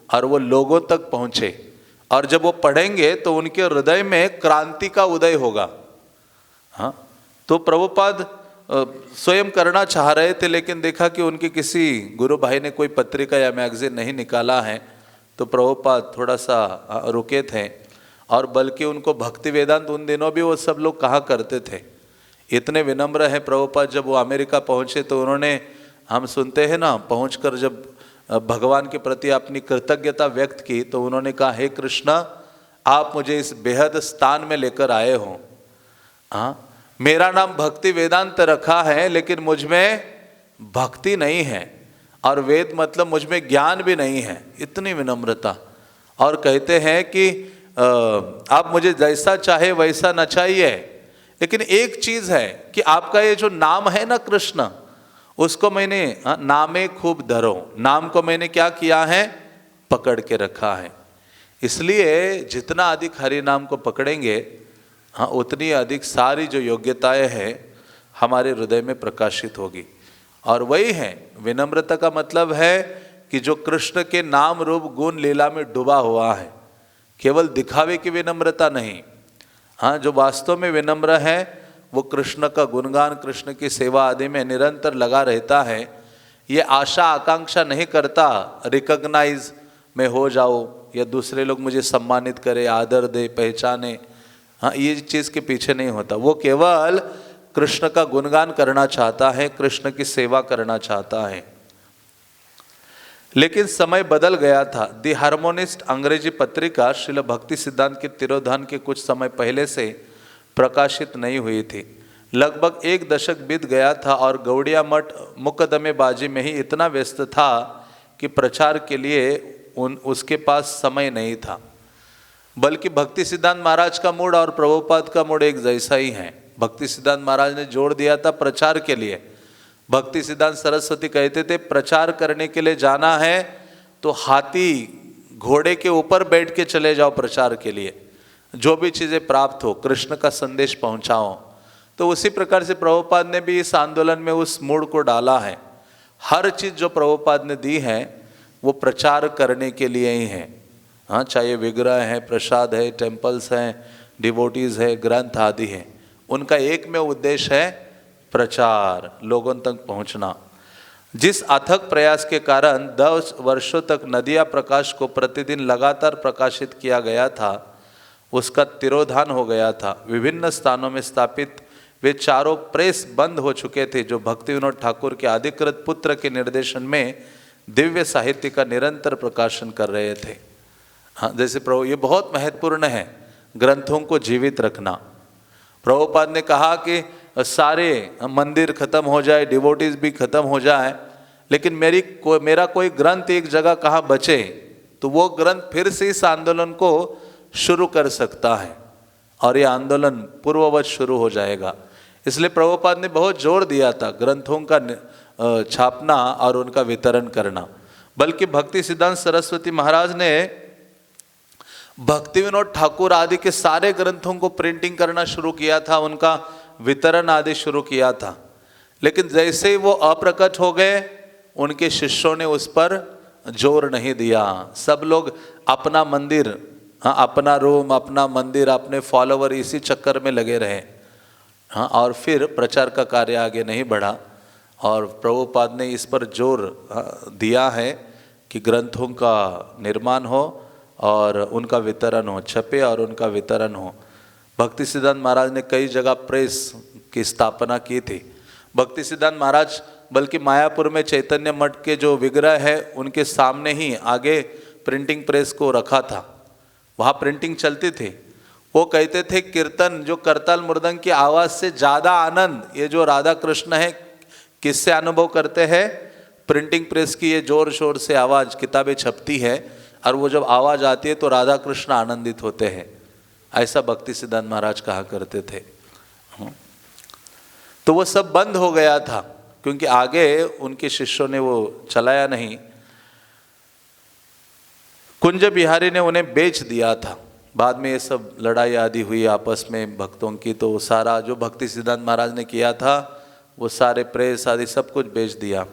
Speaker 1: और वो लोगों तक पहुंचे, और जब वो पढ़ेंगे तो उनके हृदय में क्रांति का उदय होगा। हाँ, तो प्रभुपाद स्वयं करना चाह रहे थे, लेकिन देखा कि उनके किसी गुरु भाई ने कोई पत्रिका या मैगजीन नहीं निकाला है, तो प्रभुपाद थोड़ा सा रुके थे। और बल्कि उनको भक्ति वेदांत उन दिनों भी वो सब लोग कहा करते थे। इतने विनम्र हैं प्रभुपाद, जब वो अमेरिका पहुँचे तो उन्होंने, हम सुनते हैं ना, पहुँचकर जब भगवान के प्रति अपनी कृतज्ञता व्यक्त की तो उन्होंने कहा, हे कृष्ण, आप मुझे इस बेहद स्थान में लेकर आए हो। हाँ, मेरा नाम भक्ति वेदांत रखा है लेकिन मुझ में भक्ति नहीं है और वेद मतलब मुझ में ज्ञान भी नहीं है। इतनी विनम्रता। और कहते हैं कि आप मुझे जैसा चाहे वैसा न चाहिए, लेकिन एक चीज़ है कि आपका ये जो नाम है ना कृष्ण, उसको मैंने नामे खूब धरो, नाम को मैंने क्या किया है, पकड़ के रखा है। इसलिए जितना अधिक हरि नाम को पकड़ेंगे उतनी अधिक सारी जो योग्यताएं हैं हमारे हृदय में प्रकाशित होगी। और वही है विनम्रता का मतलब है कि जो कृष्ण के नाम रूप गुण लीला में डूबा हुआ है, केवल दिखावे की विनम्रता नहीं। जो वास्तव में विनम्र है वो कृष्ण का गुणगान, कृष्ण की सेवा आदि में निरंतर लगा रहता है। ये आशा आकांक्षा नहीं करता रिकॉग्नाइज में हो जाओ या दूसरे लोग मुझे सम्मानित करे, आदर दे, पहचाने, ये चीज़ के पीछे नहीं होता। वो केवल कृष्ण का गुणगान करना चाहता है, कृष्ण की सेवा करना चाहता है। लेकिन समय बदल गया था। दी हार्मोनिस्ट अंग्रेजी पत्रिका श्रील भक्ति सिद्धांत के तिरोधान के कुछ समय पहले से प्रकाशित नहीं हुई थी। लगभग 1 दशक बीत गया था और गौड़िया मठ मुकदमेबाजी में ही इतना व्यस्त था कि प्रचार के लिए उसके पास समय नहीं था। बल्कि भक्ति सिद्धांत महाराज का मूड और प्रभुपाद का मूड एक जैसा ही है। भक्ति सिद्धांत महाराज ने जोड़ दिया था प्रचार के लिए। भक्ति सिद्धांत सरस्वती कहते थे प्रचार करने के लिए जाना है तो हाथी घोड़े के ऊपर बैठ के चले जाओ प्रचार के लिए, जो भी चीज़ें प्राप्त हो कृष्ण का संदेश पहुंचाओ। तो उसी प्रकार से प्रभुपाद ने भी इस आंदोलन में उस मूड को डाला है। हर चीज़ जो प्रभुपाद ने दी है वो प्रचार करने के लिए ही है। चाहे विग्रह है, प्रसाद है, टेम्पल्स हैं, डिवोटीज है, ग्रंथ आदि है, उनका एक में उद्देश्य है प्रचार, लोगों तक पहुंचना। जिस अथक प्रयास के कारण 10 वर्षों तक नदिया प्रकाश को प्रतिदिन लगातार प्रकाशित किया गया था, उसका तिरोधान हो गया था। विभिन्न स्थानों में स्थापित वे चारों प्रेस बंद हो चुके थे, जो भक्ति विनोद ठाकुर के अधिकृत पुत्र के निर्देशन में दिव्य साहित्य का निरंतर प्रकाशन कर रहे थे। जैसे प्रभु, ये बहुत महत्वपूर्ण है ग्रंथों को जीवित रखना। प्रभुपाद ने कहा कि सारे मंदिर खत्म हो जाए, डिवोटीज भी खत्म हो जाए, लेकिन मेरा कोई ग्रंथ एक जगह कहाँ बचे तो वो ग्रंथ फिर से इस आंदोलन को शुरू कर सकता है और ये आंदोलन पूर्ववत शुरू हो जाएगा। इसलिए प्रभुपाद ने बहुत जोर दिया था ग्रंथों का छापना और उनका वितरण करना। बल्कि भक्ति सिद्धांत सरस्वती महाराज ने भक्ति विनोद ठाकुर आदि के सारे ग्रंथों को प्रिंटिंग करना शुरू किया था, उनका वितरण आदि शुरू किया था। लेकिन जैसे ही वो अप्रकट हो गए, उनके शिष्यों ने उस पर जोर नहीं दिया। सब लोग अपना मंदिर, अपना रूम, अपना मंदिर, अपने फॉलोवर, इसी चक्कर में लगे रहे। और फिर प्रचार का कार्य आगे नहीं बढ़ा। और प्रभुपाद ने इस पर जोर दिया है कि ग्रंथों का निर्माण हो और उनका वितरण हो, छपे और उनका वितरण हो। भक्ति सिद्धांत महाराज ने कई जगह प्रेस की स्थापना की थी। भक्ति सिद्धांत महाराज बल्कि मायापुर में चैतन्य मठ के जो विग्रह है उनके सामने ही आगे प्रिंटिंग प्रेस को रखा था, वहाँ प्रिंटिंग चलती थी। वो कहते थे कीर्तन, जो करताल मृदंग की आवाज़ से ज़्यादा आनंद ये जो राधा कृष्ण है किससे अनुभव करते हैं? प्रिंटिंग प्रेस की ये जोर शोर से आवाज़, किताबें छपती है और वो जब आवाज़ आती है तो राधा कृष्ण आनंदित होते हैं, ऐसा भक्ति सिद्धांत महाराज कहा करते थे। तो वो सब बंद हो गया था क्योंकि आगे उनके शिष्यों ने वो चलाया नहीं। कुंज बिहारी ने उन्हें बेच दिया था। बाद में ये सब लड़ाई आदि हुई आपस में भक्तों की, तो सारा जो भक्ति सिद्धांत महाराज ने किया था वो सारे प्रेस आदि सब कुछ बेच दिया।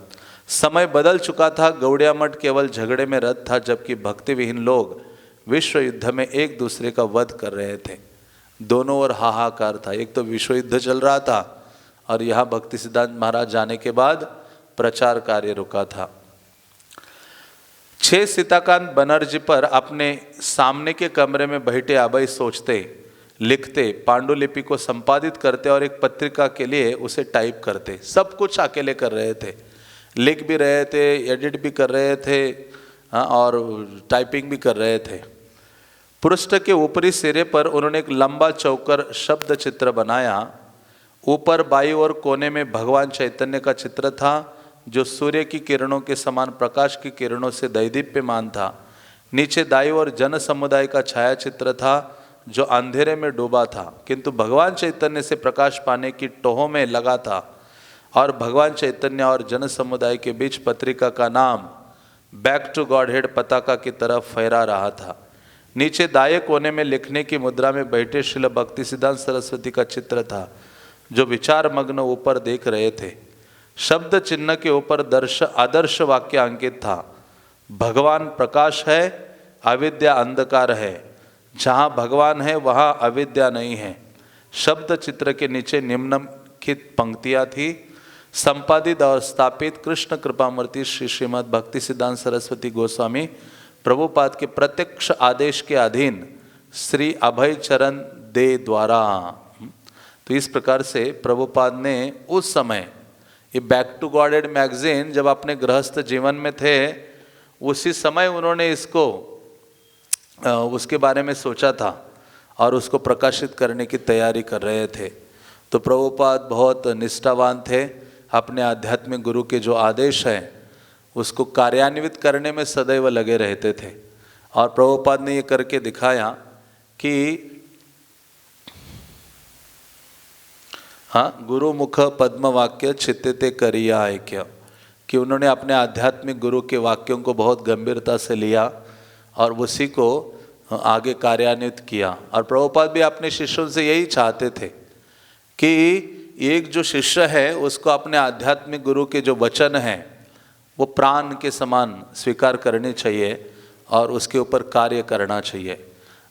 Speaker 1: समय बदल चुका था। गौड़िया मठ केवल झगड़े में रत था, जबकि भक्ति विहीन लोग विश्व युद्ध में एक दूसरे का वध कर रहे थे। दोनों ओर हाहाकार था। एक तो विश्व युद्ध चल रहा था और यहाँ भक्ति सिद्धांत महाराज जाने के बाद प्रचार कार्य रुका था। 6 सीताकांत बनर्जी पर अपने सामने के कमरे में बैठे अभय सोचते, लिखते, पांडुलिपि को संपादित करते और एक पत्रिका के लिए उसे टाइप करते। सब कुछ अकेले कर रहे थे, लिख भी रहे थे, एडिट भी कर रहे थे और टाइपिंग भी कर रहे थे। पृष्ठ के ऊपरी सिरे पर उन्होंने एक लंबा चौकर शब्द चित्र बनाया। ऊपर बाईं ओर कोने में भगवान चैतन्य का चित्र था, जो सूर्य की किरणों के समान प्रकाश की किरणों से दैदीप्यमान था। नीचे दाईं ओर जन समुदाय का छाया चित्र था, जो अंधेरे में डूबा था किंतु भगवान चैतन्य से प्रकाश पाने की टोह में लगा था। और भगवान चैतन्य और जन समुदाय के बीच पत्रिका का नाम बैक टू गॉडहेड पताका की तरफ फहरा रहा था। नीचे दाएं कोने में लिखने की मुद्रा में बैठे श्रील भक्ति सिद्धांत सरस्वती का चित्र था, जो विचार मग्न ऊपर देख रहे थे। शब्द चिन्ह के ऊपर आदर्श वाक्य अंकित था, भगवान प्रकाश है, अविद्या अंधकार है। जहाँ भगवान है वहाँ अविद्या नहीं है। शब्द चित्र के नीचे निम्नलिखित पंक्तियाँ थी, संपादित और स्थापित कृष्ण कृपामूर्ति श्री श्रीमद् भक्ति सिद्धांत सरस्वती गोस्वामी प्रभुपाद के प्रत्यक्ष आदेश के अधीन श्री अभय चरण दे द्वारा। तो इस प्रकार से प्रभुपाद ने उस समय ये बैक टू गॉडेड मैगजीन जब अपने गृहस्थ जीवन में थे, उसी समय उन्होंने इसको उसके बारे में सोचा था और उसको प्रकाशित करने की तैयारी कर रहे थे। तो प्रभुपाद बहुत निष्ठावान थे, अपने आध्यात्मिक गुरु के जो आदेश है उसको कार्यान्वित करने में सदैव लगे रहते थे। और प्रभुपाद ने ये करके दिखाया कि हाँ, गुरु मुख पद्म वाक्य चित्ते करिया ऐक्य, कि उन्होंने अपने आध्यात्मिक गुरु के वाक्यों को बहुत गंभीरता से लिया और उसी को आगे कार्यान्वित किया। और प्रभुपाद भी अपने शिष्यों से यही चाहते थे कि एक जो शिष्य है उसको अपने आध्यात्मिक गुरु के जो वचन हैं वो प्राण के समान स्वीकार करने चाहिए और उसके ऊपर कार्य करना चाहिए।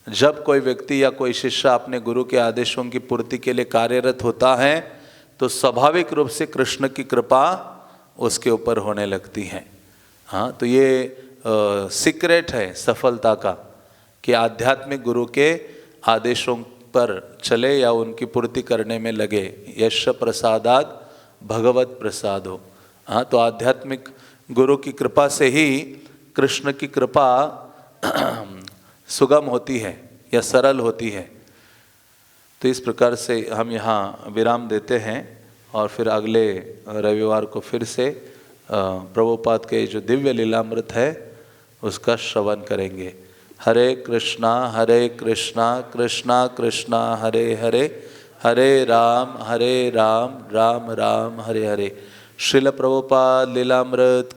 Speaker 1: जब कोई व्यक्ति या कोई शिष्य अपने गुरु के आदेशों की पूर्ति के लिए कार्यरत होता है तो स्वाभाविक रूप से कृष्ण की कृपा उसके ऊपर होने लगती है। हाँ, तो ये सीक्रेट है सफलता का कि आध्यात्मिक गुरु के आदेशों पर चले या उनकी पूर्ति करने में लगे। यश प्रसादात भगवत प्रसादो। हाँ, तो आध्यात्मिक गुरु की कृपा से ही कृष्ण की कृपा सुगम होती है या सरल होती है। तो इस प्रकार से हम यहाँ विराम देते हैं और फिर अगले रविवार को फिर से प्रभुपाद के जो दिव्य लीलामृत है उसका श्रवण करेंगे। हरे कृष्णा कृष्णा कृष्णा हरे हरे, हरे राम राम राम हरे हरे। श्रील प्रभुपाद लीलामृत